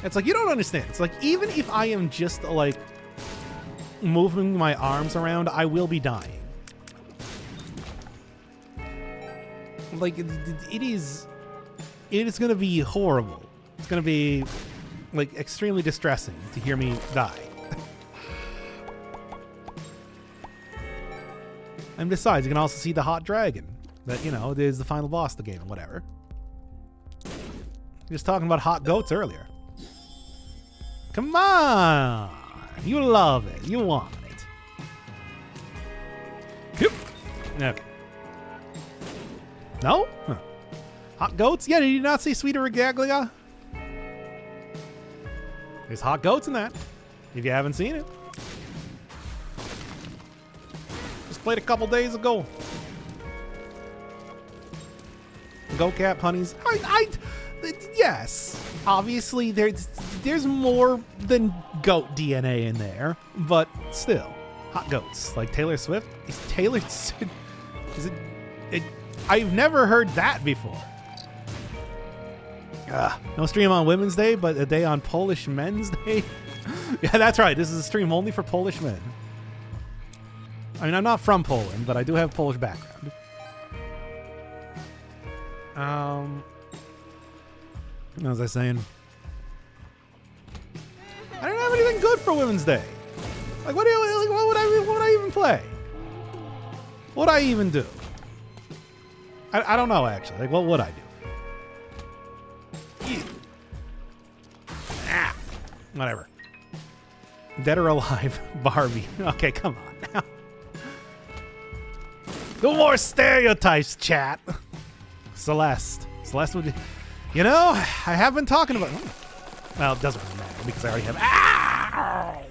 It's like, you don't understand. It's like, even if I am just like moving my arms around, I will be dying. Like it is going to be horrible. It's going to be like extremely distressing to hear me die. And besides, you can also see the hot dragon that, you know, is the final boss of the game or whatever. Just talking about hot goats earlier. Come on. You love it. You want it. Yep. Okay. No? Huh. Hot goats? Yeah, did you not see Sweeter Regaglia? There's hot goats in that, if you haven't seen it. Just played a couple days ago. Go Cap Honeys. Yes. Obviously, there's more than goat DNA in there, but still, hot goats like Taylor Swift. Is Taylor? Is it? I've never heard that before. No stream on Women's Day, but a day on Polish Men's Day. Yeah, that's right. This is a stream only for Polish men. I mean, I'm not from Poland, but I do have Polish background. What was I saying? I don't have anything good for Women's Day. Like, what would I even play? What would I even do? I don't know, actually. Like, what would I do? Whatever. Dead or alive, Barbie. Okay, come on now. No more stereotypes, chat. Celeste would... You know, I have been talking about... Well, it doesn't really matter because I already have... I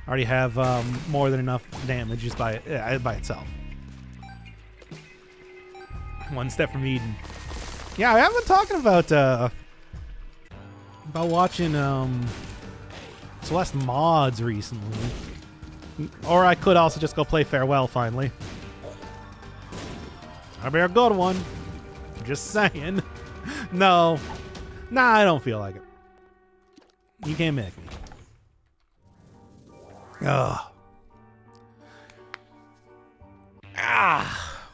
already have more than enough damage just by itself. One step from Eden. Yeah, I have been talking about watching Celeste mods recently. Or I could also just go play Farewell finally. That'd be a good one. Just saying. No. Nah, I don't feel like it. You can't make me. Ugh.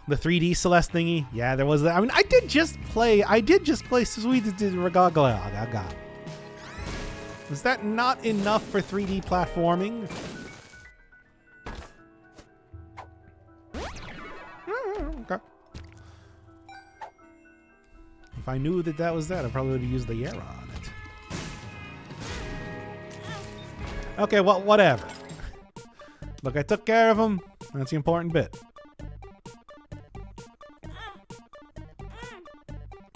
The 3D Celeste thingy. Yeah, there was that. I mean, I did just play Sweet Regaglia. Was that not enough for 3D platforming? Okay. If I knew that was that, I probably would have used the arrow on it. Okay, well, whatever. Look, I took care of him. That's the important bit.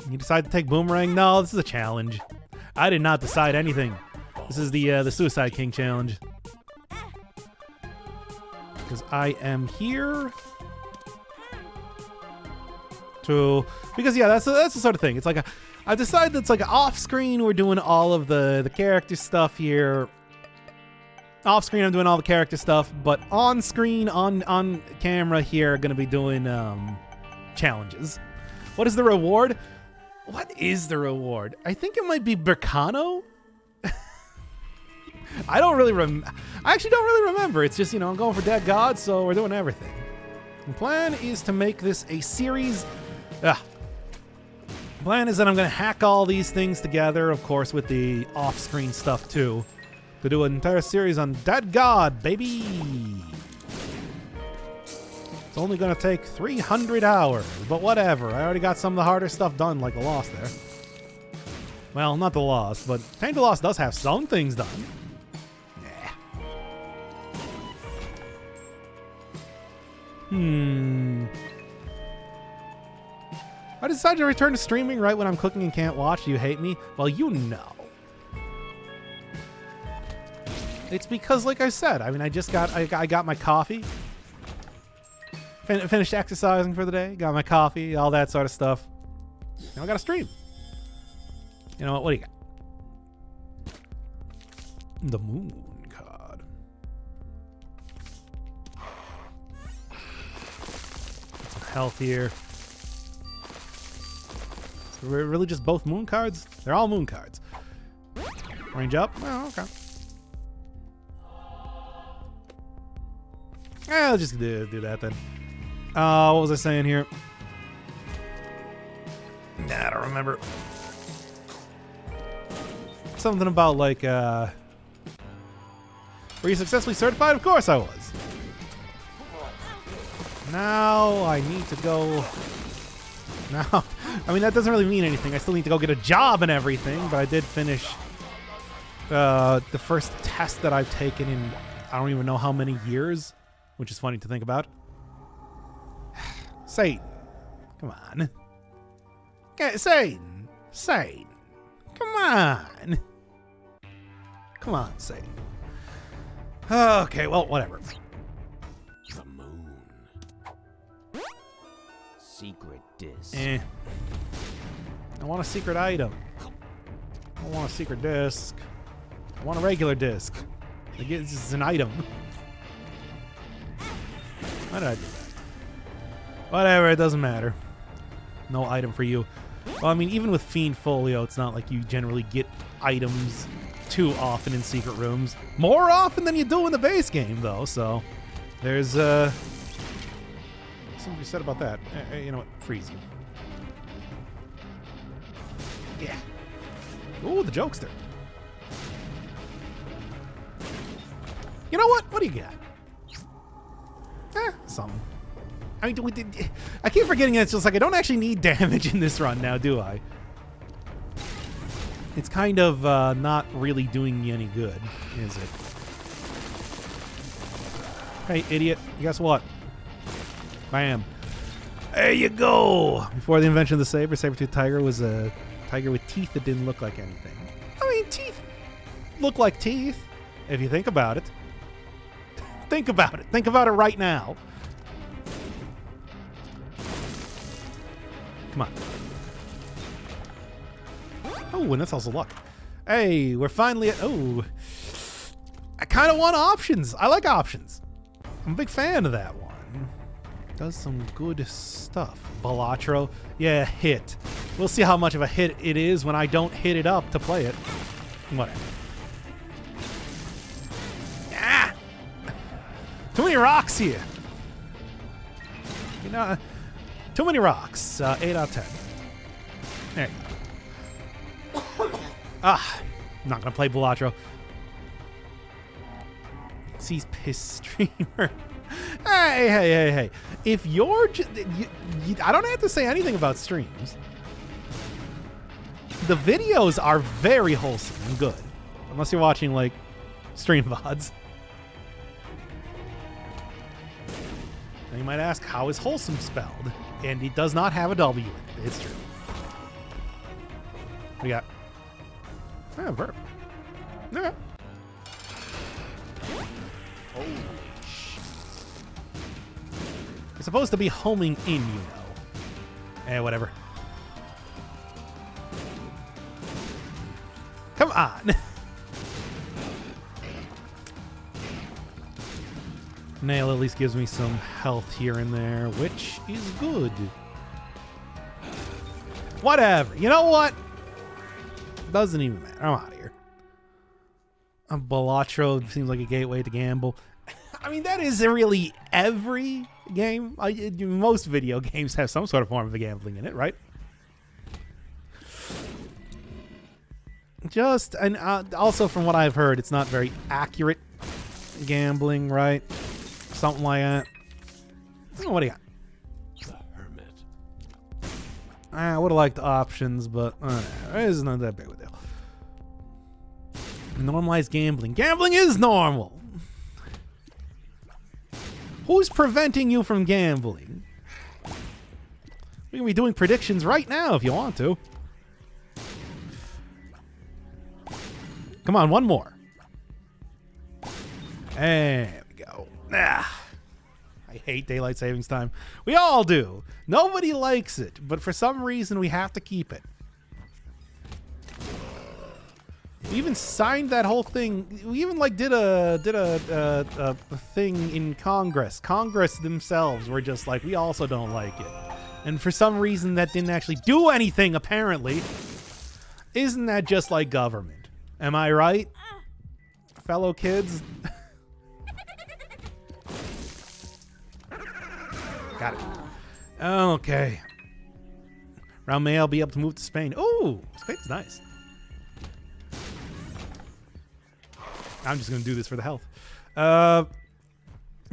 You decide to take Boomerang? No, this is a challenge. I did not decide anything. This is the Suicide King challenge. Because I am here to... Because, yeah, that's the sort of thing. It's like I decided that's like off-screen we're doing all of the character stuff here. Off-screen I'm doing all the character stuff, but on-screen, on camera here, going to be doing challenges. What is the reward? What is the reward? I think it might be Berkano. I actually don't really remember. It's just, I'm going for Dead Gods, so we're doing everything. The plan is to make this a series. The plan is that I'm going to hack all these things together, of course, with the off-screen stuff too, to do an entire series on Dead God, baby. It's only going to take 300 hours, but whatever. I already got some of the harder stuff done, like the Lost there. Well, not the Lost, but Tainted Lost does have some things done. Yeah. I decided to return to streaming right when I'm cooking and can't watch. Do you hate me? Well, you know. It's because, like I said, I mean, I got my coffee. Finished exercising for the day, got my coffee, all that sort of stuff. Now I got to stream. You know what? What do you got? The moon card. Get some health here. So we're really just both moon cards? They're all moon cards. Range up? Oh, okay. I'll just do that then. What was I saying here? Nah, I don't remember. Something about like, were you successfully certified? Of course I was. Now I need to go. Now I mean, that doesn't really mean anything. I still need to go get a job and everything, but I did finish the first test that I've taken in I don't even know how many years, which is funny to think about. Satan. Come on. Okay, Satan. Satan. Come on. Come on, Satan. Okay, well, whatever. The moon. Secret disc. I want a secret item. I don't want a secret disc. I want a regular disc. This is an item. Why did I do that? Whatever, it doesn't matter. No item for you. Well, I mean, even with Fiend Folio, it's not like you generally get items too often in secret rooms. More often than you do in the base game, though, so there's something to be said about that. You know what? Freeze you. Yeah. Ooh, the jokester. You know what? What do you got? Something. I mean, I keep forgetting it's just like I don't actually need damage in this run now, do I? It's kind of not really doing me any good, is it? Hey, idiot. Guess what? Bam. There you go. Before the invention of the saber, saber-toothed tiger was a tiger with teeth that didn't look like anything. I mean, teeth look like teeth, if you think about it. Think about it. Think about it right now. Come on. Oh, and that's also luck. Hey, we're finally at... Oh. I kind of want options. I like options. I'm a big fan of that one. Does some good stuff. Balatro. Yeah, hit. We'll see how much of a hit it is when I don't hit it up to play it. Whatever. Ah! Too many rocks here. You know, too many rocks. 8 out of 10. There you go. I'm not going to play Balatro. Sees piss streamer. Hey. If you're... I don't have to say anything about streams. The videos are very wholesome and good. Unless you're watching, like, stream VODs. Now you might ask, how is wholesome spelled? And it does not have a W in it. It's true. What do you got? Ah, verb. Okay. Holy shit. It's supposed to be homing in, you know. Whatever. Come on. Nail at least gives me some health here and there, which is good. Whatever. You know what? Doesn't even matter. I'm out of here. Balatro seems like a gateway to gamble. I mean, that is really every game. Most video games have some sort of form of gambling in it, right? And also from what I've heard, it's not very accurate gambling, right? Something like that. Oh, what do you got? The Hermit. I would have liked options, but it's not that big of a deal. Normalized gambling. Gambling is normal. Who's preventing you from gambling? We can be doing predictions right now if you want to. Come on, one more. There we go. I hate daylight savings time. We all do. Nobody likes it, but for some reason we have to keep it. We even signed that whole thing. We even like did a thing in Congress. Congress themselves were just like, we also don't like it. And for some reason that didn't actually do anything, apparently. Isn't that just like government? Am I right? Fellow kids? Got it. Okay. Around May, I'll be able to move to Spain. Ooh, Spain's nice. I'm just going to do this for the health. The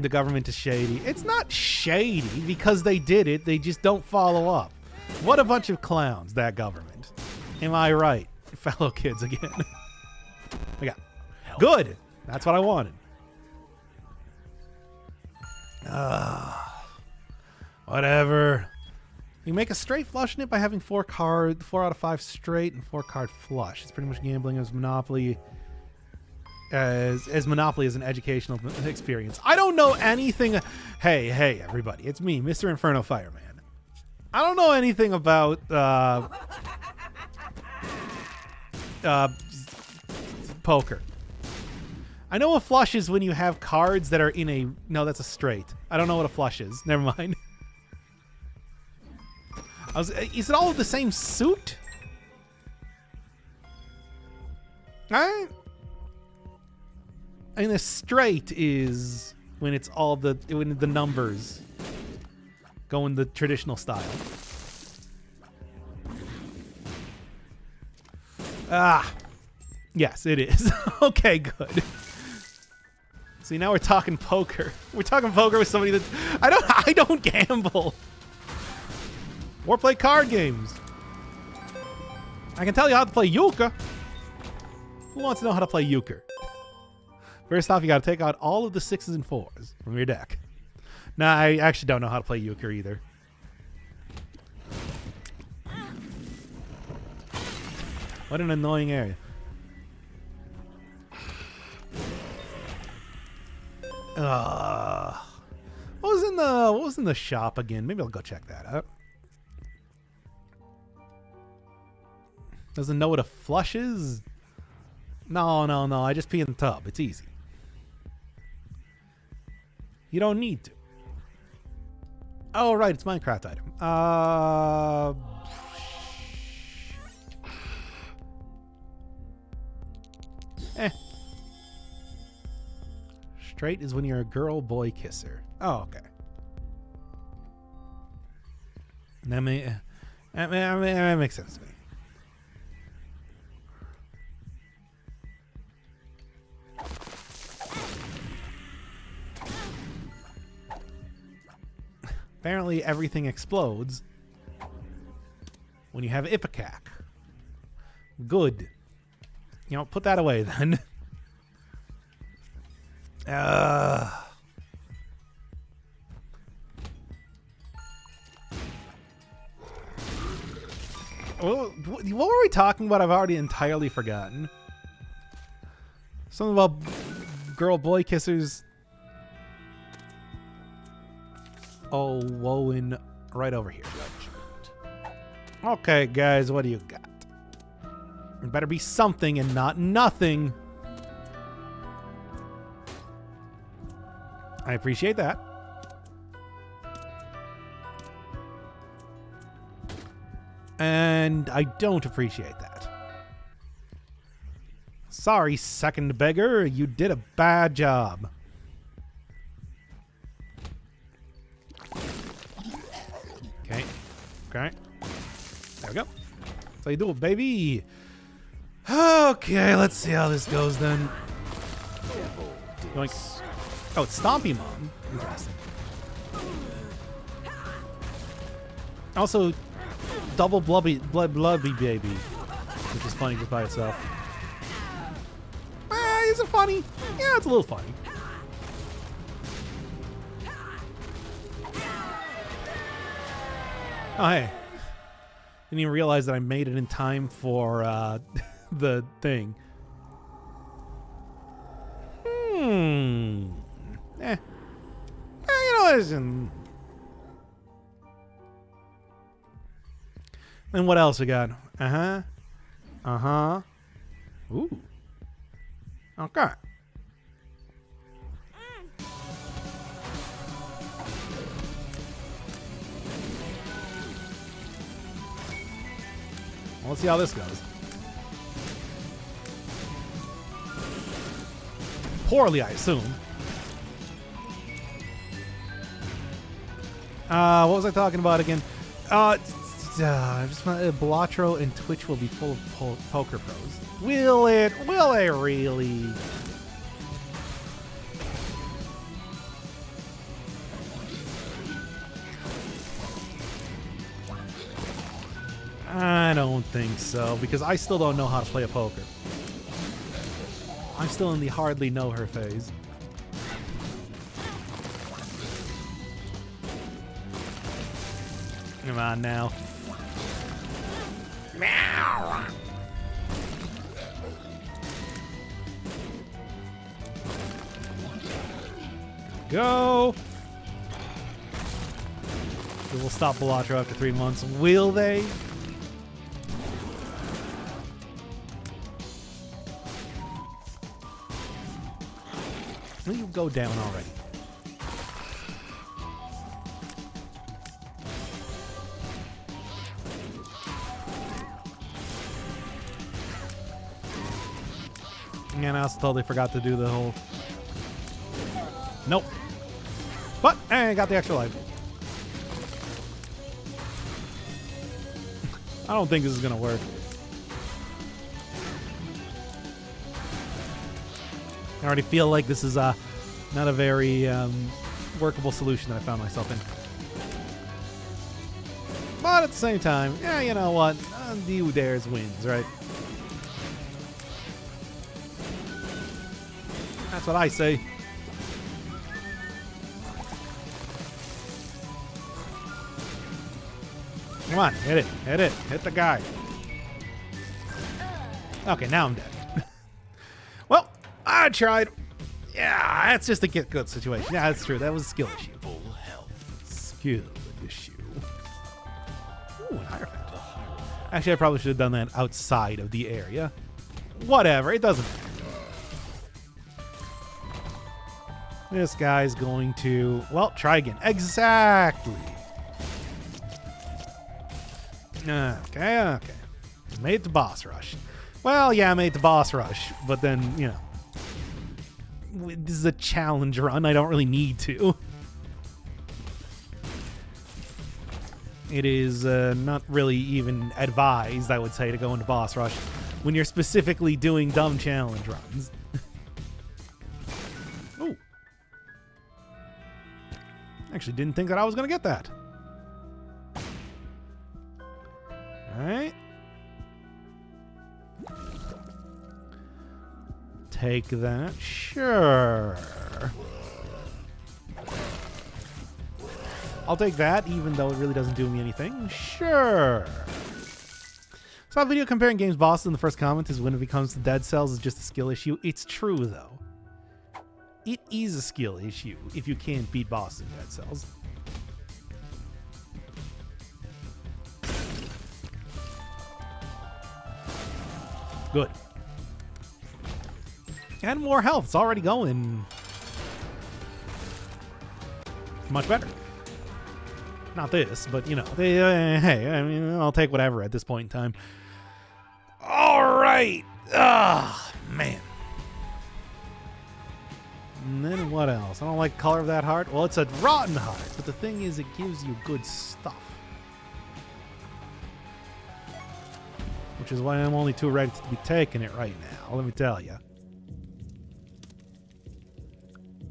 government is shady. It's not shady because they did it. They just don't follow up. What a bunch of clowns, that government. Am I right, fellow kids again? We got good. That's what I wanted. Whatever. You make a straight flush in it by having 4 out of 5 straight and 4 card flush. It's pretty much gambling as Monopoly. As Monopoly is an educational experience. I don't know anything. Hey, everybody. It's me, Mr. Inferno Fireman. I don't know anything about poker. I know a flush is when you have cards that are in a... No, that's a straight. I don't know what a flush is. Never mind. Is it all of the same suit? Alright. I mean, the straight is when it's all when the numbers go in the traditional style. Yes, it is. Okay, good. See, now we're talking poker. We're talking poker with somebody that I don't gamble. Or play card games. I can tell you how to play euchre. Who wants to know how to play euchre? First off, you got to take out all of the 6s and 4s from your deck. Nah, I actually don't know how to play euchre either. What an annoying area. What was in the shop again? Maybe I'll go check that out. Doesn't know what a flush is? No. I just pee in the tub. It's easy. You don't need to. Oh, right. It's Minecraft item. Straight is when you're a girl-boy kisser. Oh, okay. That makes sense to me. Apparently, everything explodes when you have Ipecac. Good. You know, put that away then. What were we talking about? I've already entirely forgotten. Something about girl-boy kissers. Oh, Woen, right over here. Okay, guys, what do you got? It better be something and not nothing. I appreciate that. And I don't appreciate that. Sorry, second beggar. You did a bad job. Okay. There we go. That's how you do it, baby. Okay, let's see how this goes then. Yoink. Oh, it's Stompy Mom. Interesting. Also, double blubby baby, which is funny just by itself. Is it funny? Yeah, it's a little funny. Oh, hey. Didn't even realize that I made it in time for the thing. You know, listen. And what else we got? Ooh. Okay. Well, let's see how this goes. Poorly, I assume. What was I talking about again? Blatro and Twitch will be full of poker pros. Will it? Will they really? I don't think so, because I still don't know how to play a poker. I'm still in the hardly know her phase. Come on now. Meow. Go. They will stop Balatro after 3 months. Will they? Will you go down already? And I also totally forgot to do the whole... Nope. But I got the extra life. I don't think this is going to work. I already feel like this is not a very workable solution that I found myself in. But at the same time, yeah, you know what? He who dares wins, right? That's what I say. Come on, hit it, hit it, hit the guy. Okay, now I'm dead. Well, I tried. Yeah, that's just a get good situation. Yeah, that's true. That was a skill issue. Full health. Skill issue. Ooh, an Hierophant. Actually, I probably should have done that outside of the area. Whatever, it doesn't matter. This guy's going to, well, try again. Exactly. Okay. Made it to boss rush. Well, yeah, I made it to boss rush, but then, you know, this is a challenge run. I don't really need to. It is not really even advised, I would say, to go into boss rush when you're specifically doing dumb challenge runs. Ooh. Actually didn't think that I was going to get that. All right. Take that. Sure. I'll take that, even though it really doesn't do me anything. Sure. Saw a video comparing games bosses, and the first comment is when it becomes the Dead Cells is just a skill issue. It's true, though. It is a skill issue if you can't beat bosses in Dead Cells. Good. And more health. It's already going much better. Not this, but, you know, hey, I mean, I'll take whatever at this point in time. All right. Ah, man. And then what else? I don't like the color of that heart. Well, it's a rotten heart, but the thing is, it gives you good stuff. Which is why I'm only too ready to be taking it right now, let me tell you.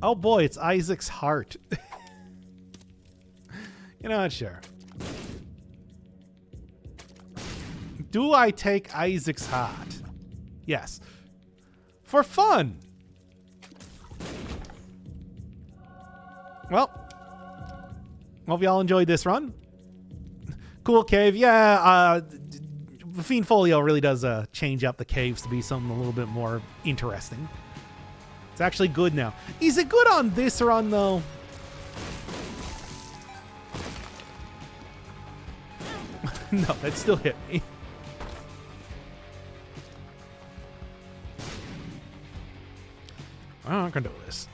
Oh boy, it's Isaac's heart. You know what, sure. Do I take Isaac's heart? Yes. For fun! Well, hope y'all enjoyed this run. Cool cave. Yeah, Fiend Folio really does change up the caves to be something a little bit more interesting. It's actually good now. Is it good on this run, though? No, that still hit me. I'm not gonna do this.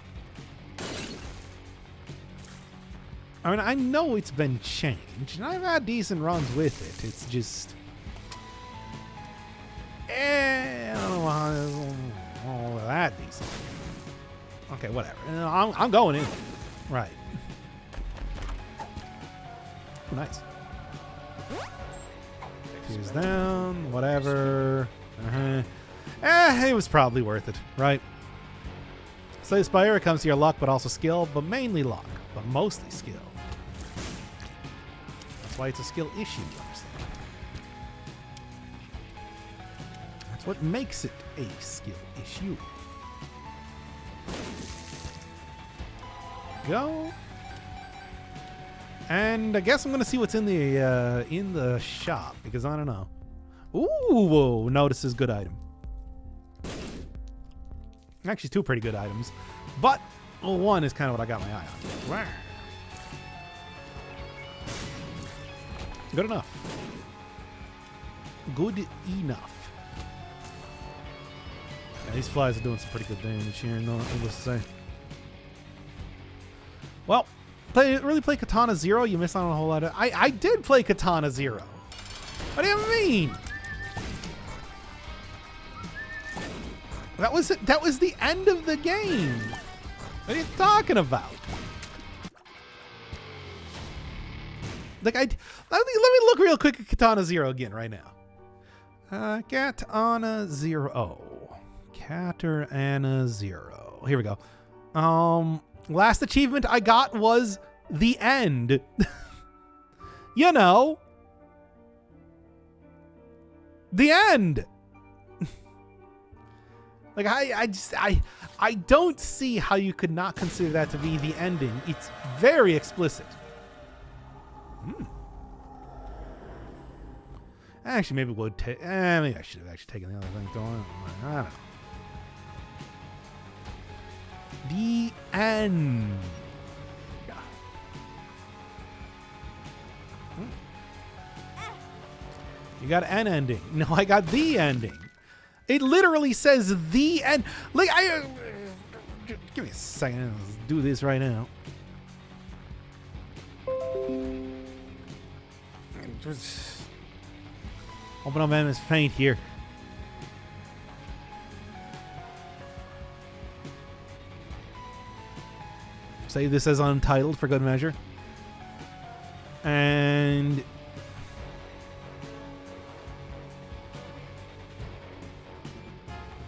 I mean, I know it's been changed, and I've had decent runs with it. It's just... I don't know how it's that decent. Okay, whatever. I'm going in. Right. Oh, nice. He's down. Whatever. It was probably worth it, right? Slay the Spire comes to your luck, but also skill, but mainly luck, but mostly skill. That's why it's a skill issue, you understand? what makes it a skill issue. Go. And I guess I'm gonna see what's in the shop because I don't know. Ooh, whoa, notice this good item. Actually, two pretty good items, but one is kind of what I got my eye on. Rawr. Good enough. Good enough. Yeah, these flies are doing some pretty good damage here, needless to say. Well, really play Katana Zero? You missed out on a whole lot of... I did play Katana Zero. What do you mean? That was it. That was the end of the game. What are you talking about? Like let me look real quick at Katana Zero again right now. Katana Zero. Katana Zero. Here we go. Last achievement I got was the end. You know. The end. Like I don't see how you could not consider that to be the ending. It's very explicit. Actually, maybe we'll take. Maybe I should have actually taken the other thing going. I don't know. The end. Yeah. You got an ending. No, I got the ending. It literally says the end. Like give me a second. Let's do this right now. Open up Emma's Paint here. Save this as untitled for good measure. And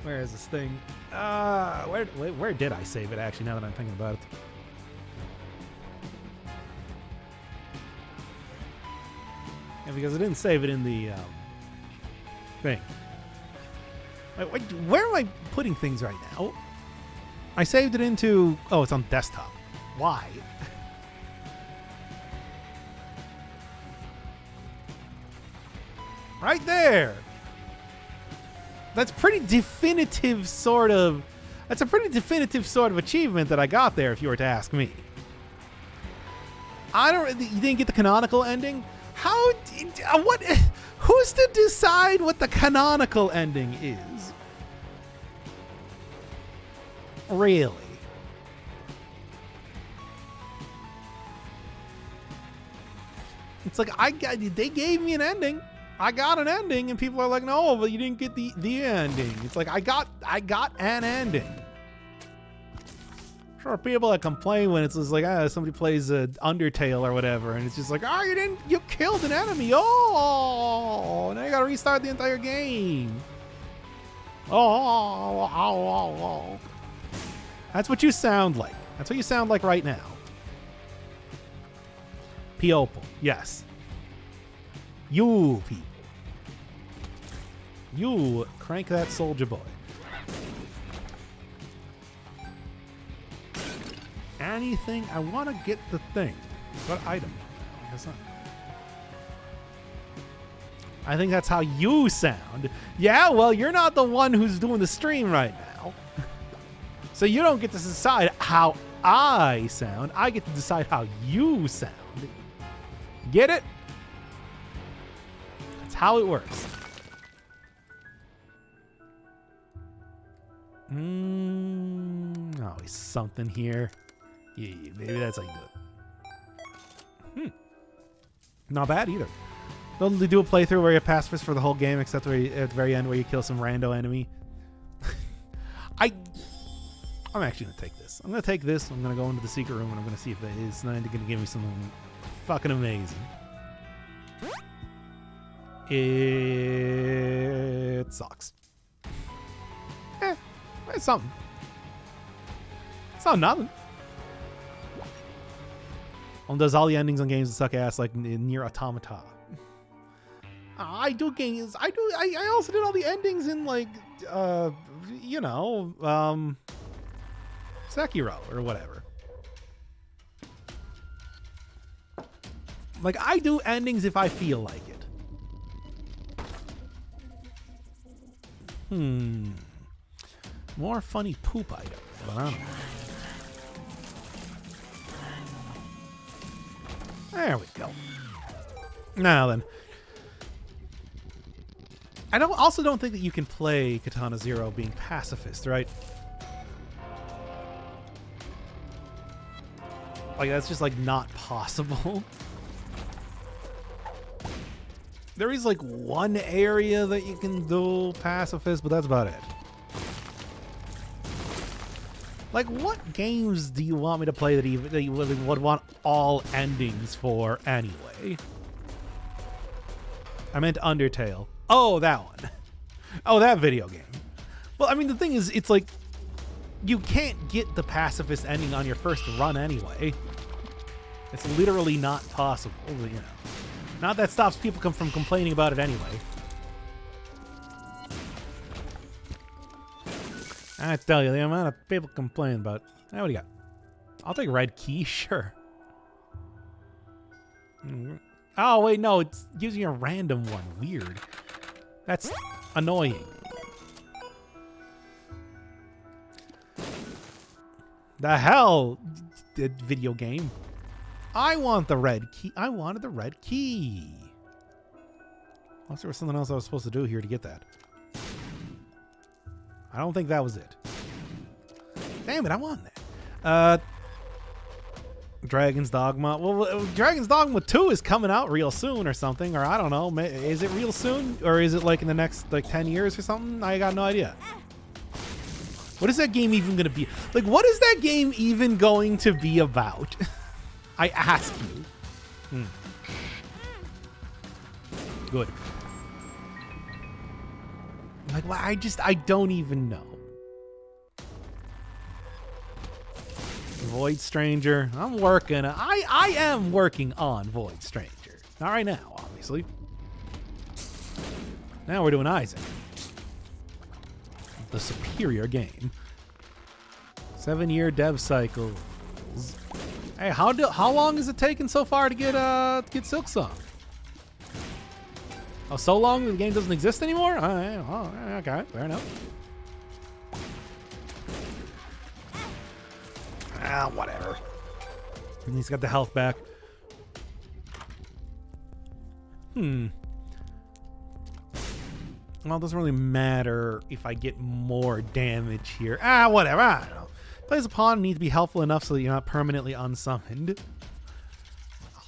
where is this thing? Where did I save it actually, now that I'm thinking about it? Yeah, because I didn't save it in the thing. Wait, where am I putting things right now? I saved it into... Oh, it's on desktop. Why? Right there. That's pretty definitive sort of... That's a pretty definitive sort of achievement that I got there, if you were to ask me. You didn't get the canonical ending? What? Who's to decide what the canonical ending is? Really? It's like they gave me an ending. I got an ending, and people are like, "No, but you didn't get the ending." It's like I got an ending. Sure, people that complain when it's just like, somebody plays Undertale or whatever, and it's just like, you killed an enemy. Oh, now you gotta restart the entire game. Oh. That's what you sound like. That's what you sound like right now. People, yes. You people. You crank that soldier boy. Anything? I want to get the thing. What item? I guess not. I think that's how you sound. Yeah, well, you're not the one who's doing the stream right now. So you don't get to decide how I sound. I get to decide how you sound. Get it? That's how it works. Always something here. Yeah, maybe that's how you do it. Not bad either. They'll do a playthrough where you're pacifist for the whole game, except at the very end where you kill some rando enemy. I'm actually going to take this. I'm going to take this. I'm going to go into the secret room, and I'm going to see if it's not going to give me something fucking amazing. It sucks. It's something. It's not nothing. Does all the endings on games that suck ass like Nier Automata. I do games. I also did all the endings in like, Sekiro or whatever. Like I do endings if I feel like it. More funny poop items, but I don't know. There we go. Now then. I also don't think that you can play Katana Zero being pacifist, right? Like that's just like not possible. There is like one area that you can do pacifist, but that's about it. Like, what games do you want me to play that you would want all endings for anyway? I meant Undertale. Oh, that one. Oh, that video game. Well, I mean, the thing is, it's like, you can't get the pacifist ending on your first run anyway. It's literally not possible, you know. Not that stops people from complaining about it anyway. I tell you, the amount of people complain about... What do you got? I'll take red key, sure. Oh, wait, no, it gives you a random one. Weird. That's annoying. The hell, video game. I want the red key. I wanted the red key. Unless there was something else I was supposed to do here to get that. I don't think that was it. Damn it, I want that. Dragon's Dogma. Well, Dragon's Dogma 2 is coming out real soon or something, or I don't know. Is it real soon? Or is it like in the next like 10 years or something? I got no idea. What is that game even going to be? Like, what is that game even going to be about? I ask you. Good. Like, well, I don't even know. Void Stranger. I'm working. I am working on Void Stranger. Not right now, obviously. Now we're doing Isaac. The superior game. 7-year dev cycles. Hey, how long is it taking so far to get Silksong? Oh, so long the game doesn't exist anymore? Oh, okay, fair enough. Whatever. And he's got the health back. Well, it doesn't really matter if I get more damage here. Whatever. I don't know. Plays a pawn need to be helpful enough so that you're not permanently unsummoned.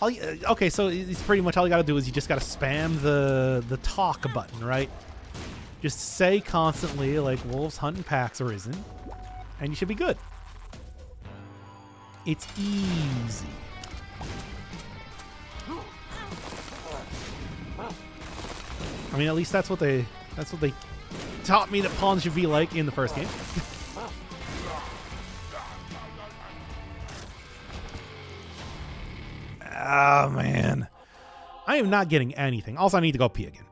Okay, so it's pretty much all you gotta do is you just gotta spam the talk button, right? Just say constantly, like, wolves hunting packs arisen, and you should be good. It's easy. I mean, at least that's what they taught me that pawns should be like in the first game. Oh, man. I am not getting anything. Also, I need to go pee again.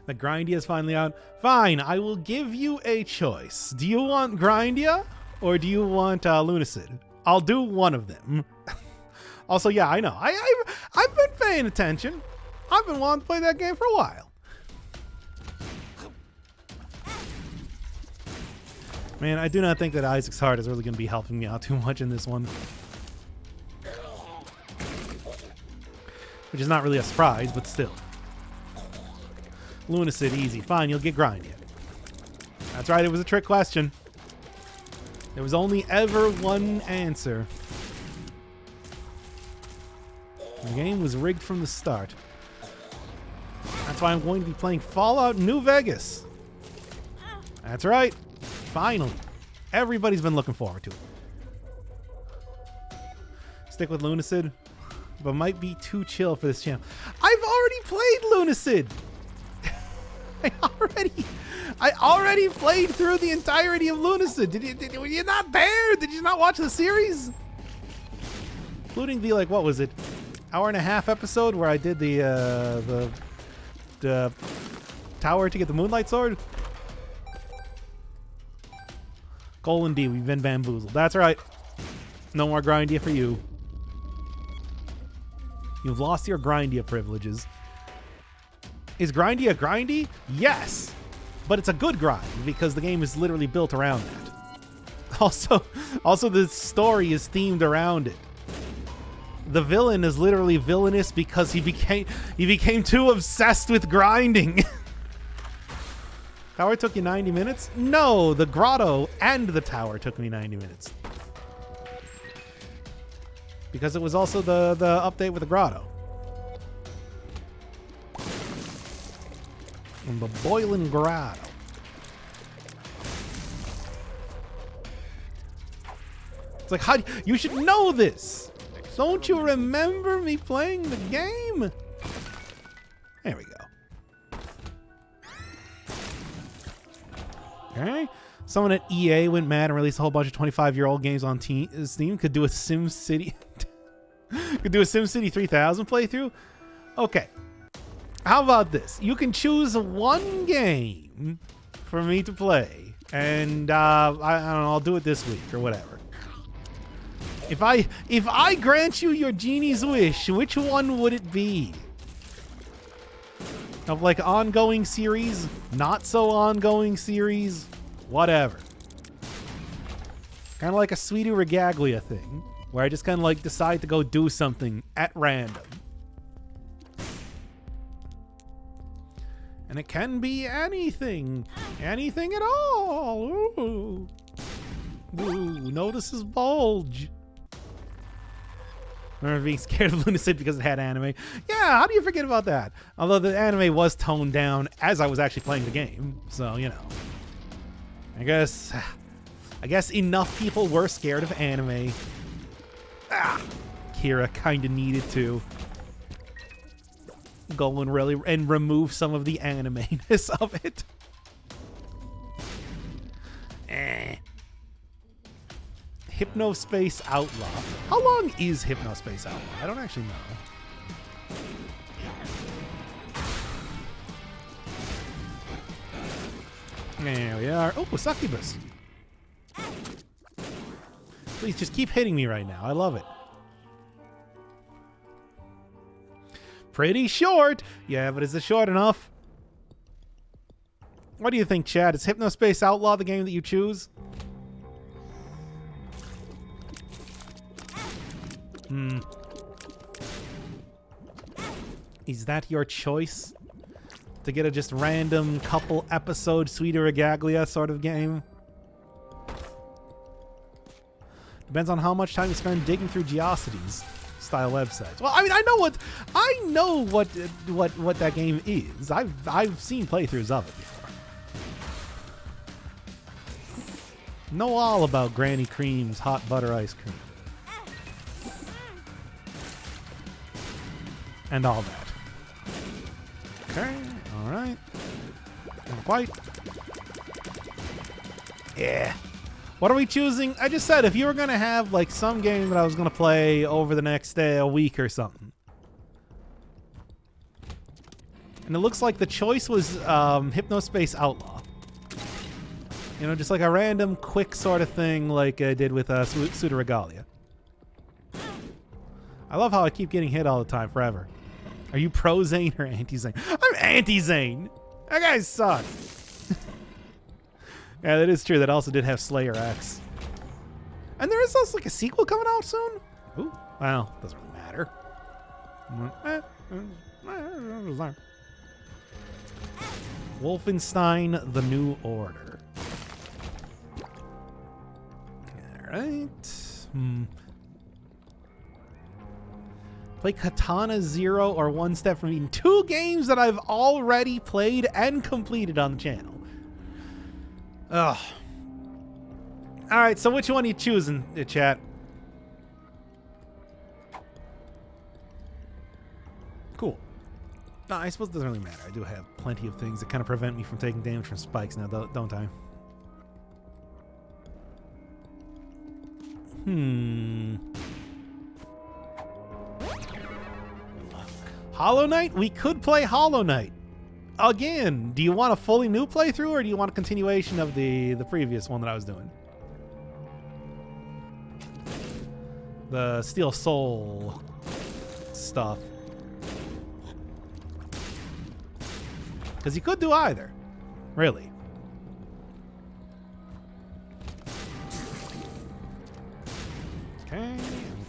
The Grindia is finally out. Fine, I will give you a choice. Do you want Grindia or do you want Lunacid? I'll do one of them. Also, yeah, I know. I've been paying attention. I've been wanting to play that game for a while. Man, I do not think that Isaac's Heart is really going to be helping me out too much in this one. Which is not really a surprise, but still. Lunacid, easy. Fine, you'll get Grindia. That's right, it was a trick question. There was only ever one answer. The game was rigged from the start. That's why I'm going to be playing Fallout New Vegas. That's right. Finally. Everybody's been looking forward to it. Stick with Lunacid, but might be too chill for this channel. I've already played Lunacid. I already played through the entirety of Lunacid. Were you not there? Did you not watch the series? Including the, like, what was it? Hour and a half episode where I did the tower to get the Moonlight Sword. Colon D, we've been bamboozled. That's right. No more Grindia for you. You've lost your Grindia privileges. Is Grindia grindy? Yes. But it's a good grind because the game is literally built around that. Also the story is themed around it. The villain is literally villainous because he became too obsessed with grinding. Tower took you 90 minutes? No, the grotto and the tower took me 90 minutes. Because it was also the update with the grotto. And the boiling grotto. It's like, how you should know this. Don't you remember me playing the game? There we go. Okay. Someone at EA went mad and released a whole bunch of 25-year-old games on Steam. Could do a SimCity. Could do a SimCity 3000 playthrough. Okay. How about this? You can choose one game for me to play, and I don't know. I'll do it this week or whatever. If I grant you your genie's wish, which one would it be? Of like ongoing series, not so ongoing series, whatever. Kind of like a Sweetie Regaglia thing, where I just kind of like decide to go do something at random. And it can be anything. Anything at all. Ooh. Ooh, notice his bulge. I remember being scared of Lunacid because it had anime. Yeah, how do you forget about that? Although the anime was toned down as I was actually playing the game. So, you know. I guess enough people were scared of anime. Kira kind of needed to go and remove some of the anime-ness of it. Hypnospace Outlaw. How long is Hypnospace Outlaw? I don't actually know. There we are. Oh, Succubus. Please just keep hitting me right now. I love it. Pretty short. Yeah, but is it short enough? What do you think, Chad? Is Hypnospace Outlaw the game that you choose? Is that your choice? To get a just random couple episode Sweetie Regaglia sort of game? Depends on how much time you spend digging through Geocities style websites. Well, I mean, I know what that game is. I've seen playthroughs of it before. Know all about Granny Cream's hot butter ice cream. And all that. Okay, alright. Not quite. Yeah. What are we choosing? I just said if you were going to have like some game that I was going to play over the next a week or something. And it looks like the choice was Hypnospace Outlaw. You know, just like a random, quick sort of thing like I did with Pseudoregalia. I love how I keep getting hit all the time, forever. Are you pro Zane or anti Zane? I'm anti Zane. That guy sucks. Yeah, that is true. That also did have Slayer X. And there is also like a sequel coming out soon. Ooh, well, doesn't really matter. Wolfenstein: The New Order. All right. Play Katana Zero or One Step from Eden. 2 games that I've already played and completed on the channel. Ugh. All right, so which one are you choosing, chat? Cool. No, I suppose it doesn't really matter. I do have plenty of things that kind of prevent me from taking damage from spikes now, don't I? Hollow Knight? We could play Hollow Knight. Again, do you want a fully new playthrough or do you want a continuation of the previous one that I was doing? The Steel Soul stuff. Because you could do either. Really.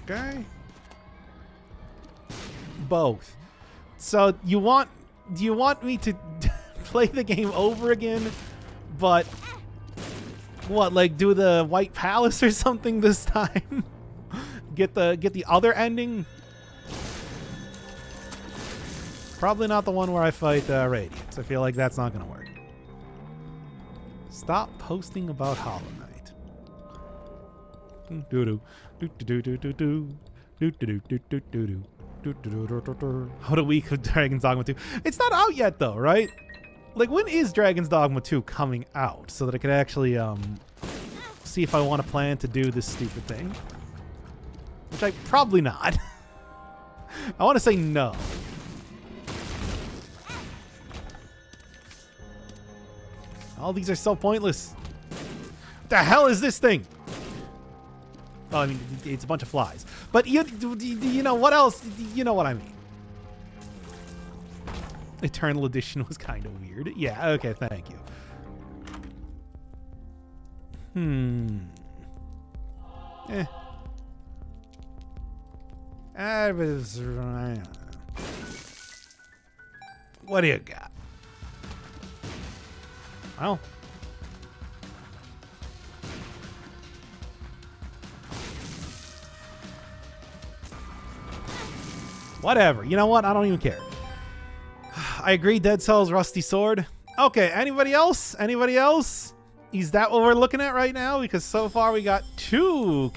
Okay. Both. So do you want me to play the game over again, but what, like do the White Palace or something this time? Get the other ending? Probably not the one where I fight Radiance. I feel like that's not gonna work. Stop posting about Hollow Knight. How a week of Dragon's Dogma 2. It's not out yet though, right? Like, when is Dragon's Dogma 2 coming out so that I could actually see if I want to plan to do this stupid thing? Which I probably not. I want to say no. All these are so pointless. What the hell is this thing? Oh, I mean, it's a bunch of flies. But you know what else? You know what I mean. Eternal Edition was kind of weird. Yeah, okay, thank you. What do you got? Well, whatever. You know what? I don't even care. I agree. Dead Cells, Rusty Sword. Okay. Anybody else? Anybody else? Is that what we're looking at right now? Because so far we got two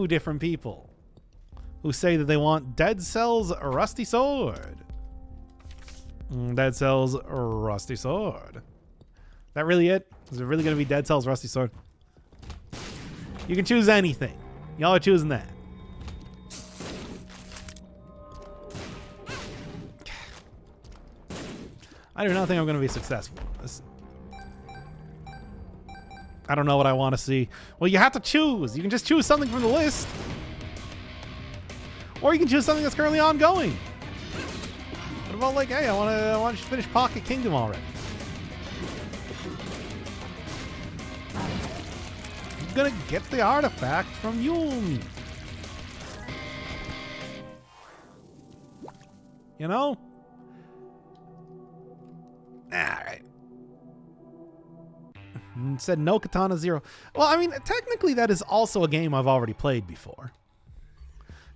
different people who say that they want Dead Cells, Rusty Sword. Dead Cells, Rusty Sword. That really it? Is it really going to be Dead Cells, Rusty Sword? You can choose anything. Y'all are choosing that. I do not think I'm going to be successful with this. I don't know what I want to see. Well, you have to choose. You can just choose something from the list. Or you can choose something that's currently ongoing. What about, like, hey, I want to finish Pocket Kingdom already. I'm going to get the artifact from Yulm. You know? Alright. Said no Katana Zero. Well, I mean, technically that is also a game I've already played before.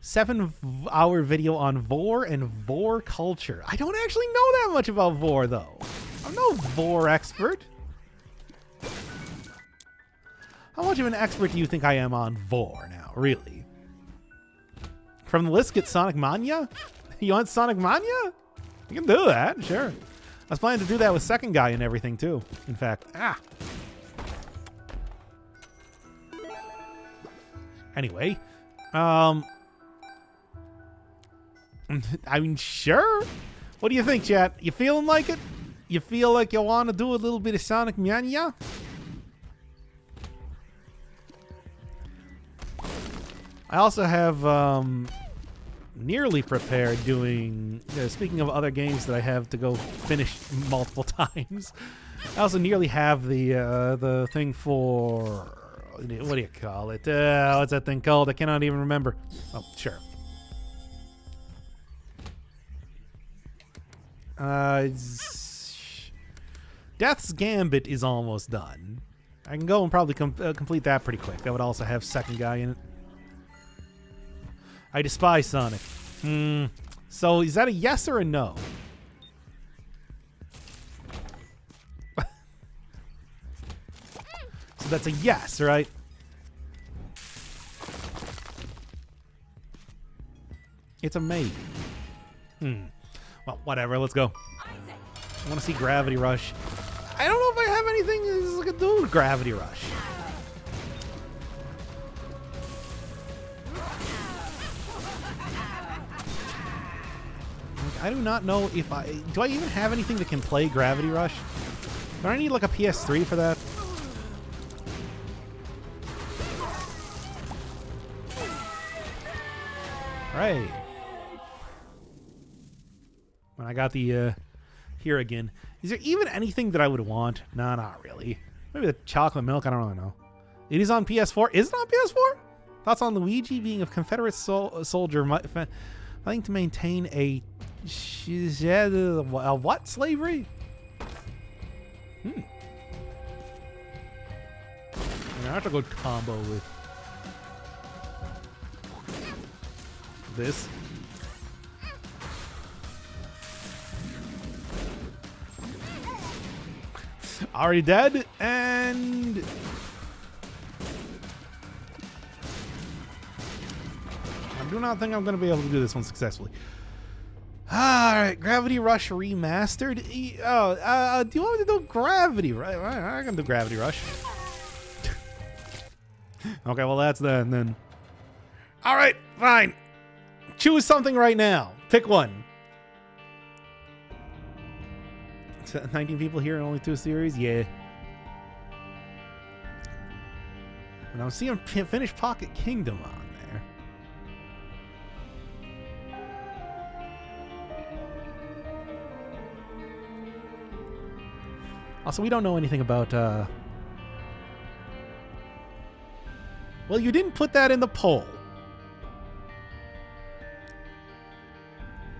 7-hour video on Vor and Vor culture. I don't actually know that much about Vor, though. I'm no Vor expert. How much of an expert do you think I am on Vor now, really? From the list, get Sonic Mania? You want Sonic Mania? You can do that, sure. I was planning to do that with Second Guy and everything, too. In fact, Anyway, I mean, sure. What do you think, chat? You feeling like it? You feel like you want to do a little bit of Sonic Mania? I also have nearly prepared doing, speaking of other games that I have to go finish multiple times, I also nearly have the thing for, what do you call it? What's that thing called? I cannot even remember. Oh, sure. Death's Gambit is almost done. I can go and probably complete that pretty quick. That would also have second guy in it. I despise Sonic. So is that a yes or a no? So that's a yes, right? It's a maybe. Well, whatever. Let's go. I want to see Gravity Rush. I don't know if I have anything that can do with Gravity Rush. I do not know if do I even have anything that can play Gravity Rush? Do I need like a PS3 for that? Right. When I got the here again. Is there even anything that I would want? No, not really. Maybe the chocolate milk. I don't really know. It is on PS4. Is it on PS4? Thoughts on Luigi being a Confederate soldier fighting to maintain a what slavery? I have to go combo with this. Already dead, and I do not think I'm going to be able to do this one successfully. Alright, Gravity Rush Remastered. Do you want me to do Gravity Rush? I can do Gravity Rush. Okay, well that's that then. Alright, fine. Choose something right now. Pick one. 19 people here and only 2 series? Yeah. And I'm seeing Finish Pocket Kingdom on there. Also, we don't know anything about, well, you didn't put that in the poll.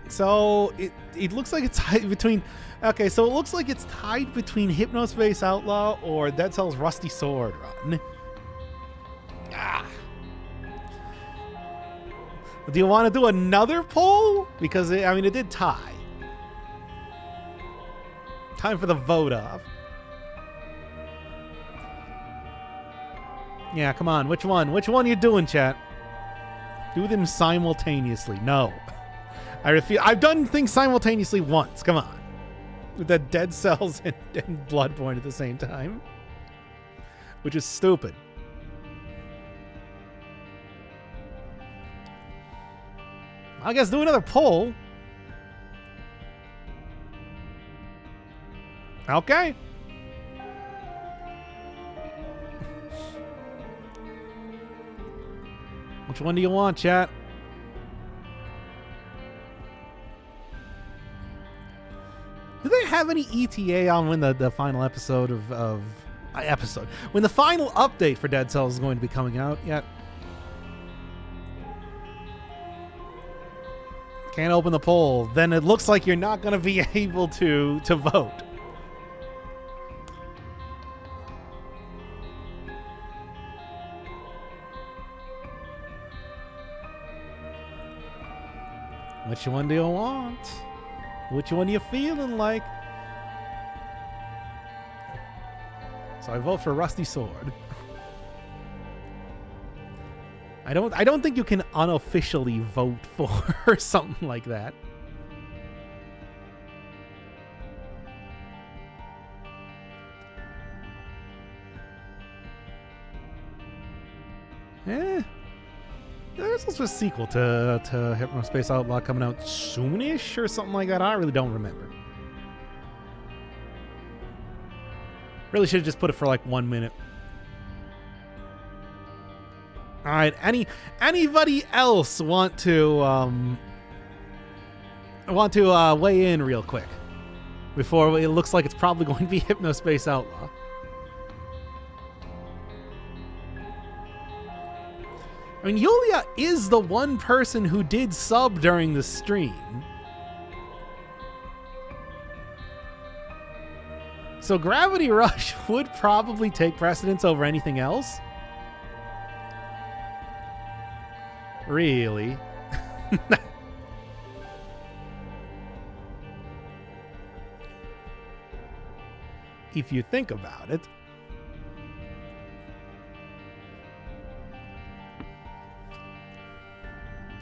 So, it looks like it's tied between... Okay, so it looks like it's tied between Hypnospace Outlaw or Dead Cells Rusty Sword Run. Do you want to do another poll? Because, it did tie. Time for the vote off. Yeah, come on. Which one? Which one are you doing, chat? Do them simultaneously. No. I refuse. I've done things simultaneously once. Come on. With the Dead Cells and Bloodborne at the same time. Which is stupid. I guess do another poll. Okay. Which one do you want, chat? Do they have any ETA on when the final episode when the final update for Dead Cells is going to be coming out yet? Can't open the poll. Then it looks like you're not going to be able to vote. Which one do you want? Which one are you feeling like? So I vote for Rusty Sword. I don't think you can unofficially vote for something like that. There's also a sequel to Hypnospace Outlaw coming out soonish or something like that. I really don't remember. Really should have just put it for like 1 minute. All right, anybody else want to weigh in real quick before it looks like it's probably going to be Hypnospace Outlaw? I mean, Yulia is the one person who did sub during the stream. So Gravity Rush would probably take precedence over anything else. Really? If you think about it.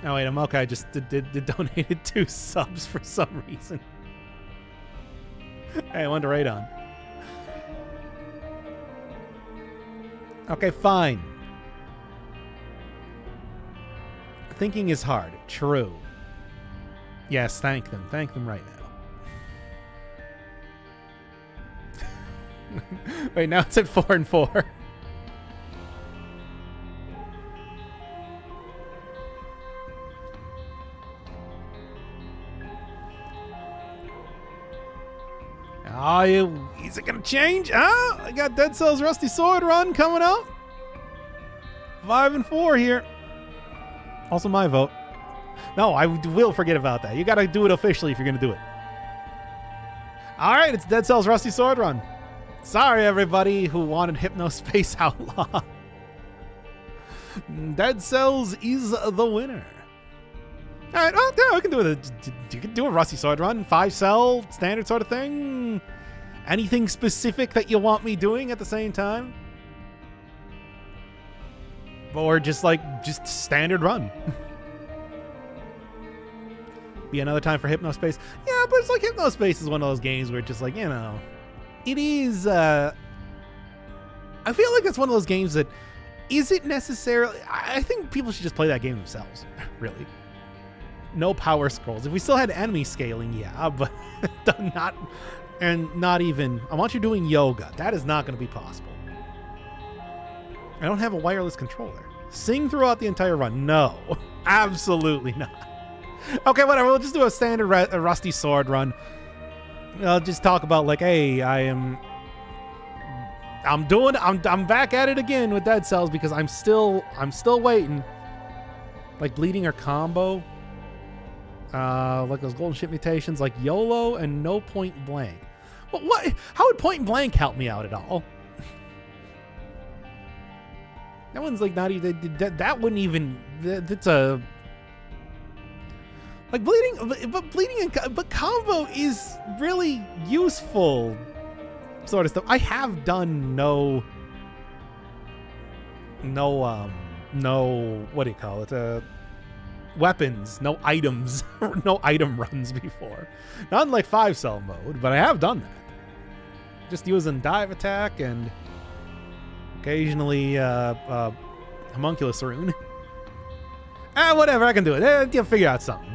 Oh wait, I'm okay. I just did donated 2 subs for some reason. Hey, I wanted to raid on. Okay, fine. Thinking is hard. True. Yes, thank them. Thank them right now. Wait, now it's at 4 and 4. Oh, is it gonna change? Ah, I got Dead Cells Rusty Sword Run coming up. 5 and 4 here. Also my vote. No, I will forget about that. You gotta do it officially if you're gonna do it. All right, it's Dead Cells Rusty Sword Run. Sorry, everybody who wanted Hypnospace Outlaw. Dead Cells is the winner. All right, well, yeah, we can do it. You can do a Rusty Sword Run, 5-cell, standard sort of thing. Anything specific that you want me doing at the same time? Or just standard run. Be another time for Hypnospace. Yeah, but it's like Hypnospace is one of those games where it's just like, you know, it is, I feel like it's one of those games that isn't necessarily, I think people should just play that game themselves, really. No power scrolls. If we still had enemy scaling, yeah, but not even, I want you doing yoga. That is not going to be possible. I don't have a wireless controller. Sing throughout the entire run. No, absolutely not. Okay, whatever. We'll just do a standard Rusty Sword Run. I'll just talk about like, hey, I'm back at it again with Dead Cells because I'm still waiting. Like Bleeding or Combo. Like those golden ship mutations, like YOLO and No Point Blank. Well, what? How would Point Blank help me out at all? That one's like not even. That wouldn't even. That's a. Like bleeding, but combo is really useful, sort of stuff. I have done no. What do you call it? Weapons, no items, no item runs before. Not in like 5-cell mode, but I have done that. Just using dive attack and occasionally homunculus rune. Whatever, I can do it. You'll figure out something.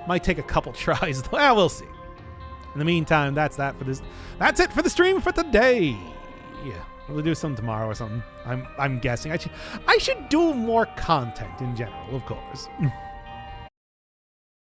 Might take a couple tries though. We'll see. In the meantime, that's that for this. That's it for the stream for today. Yeah, we'll do something tomorrow or something. I'm guessing I should do more content in general, of course.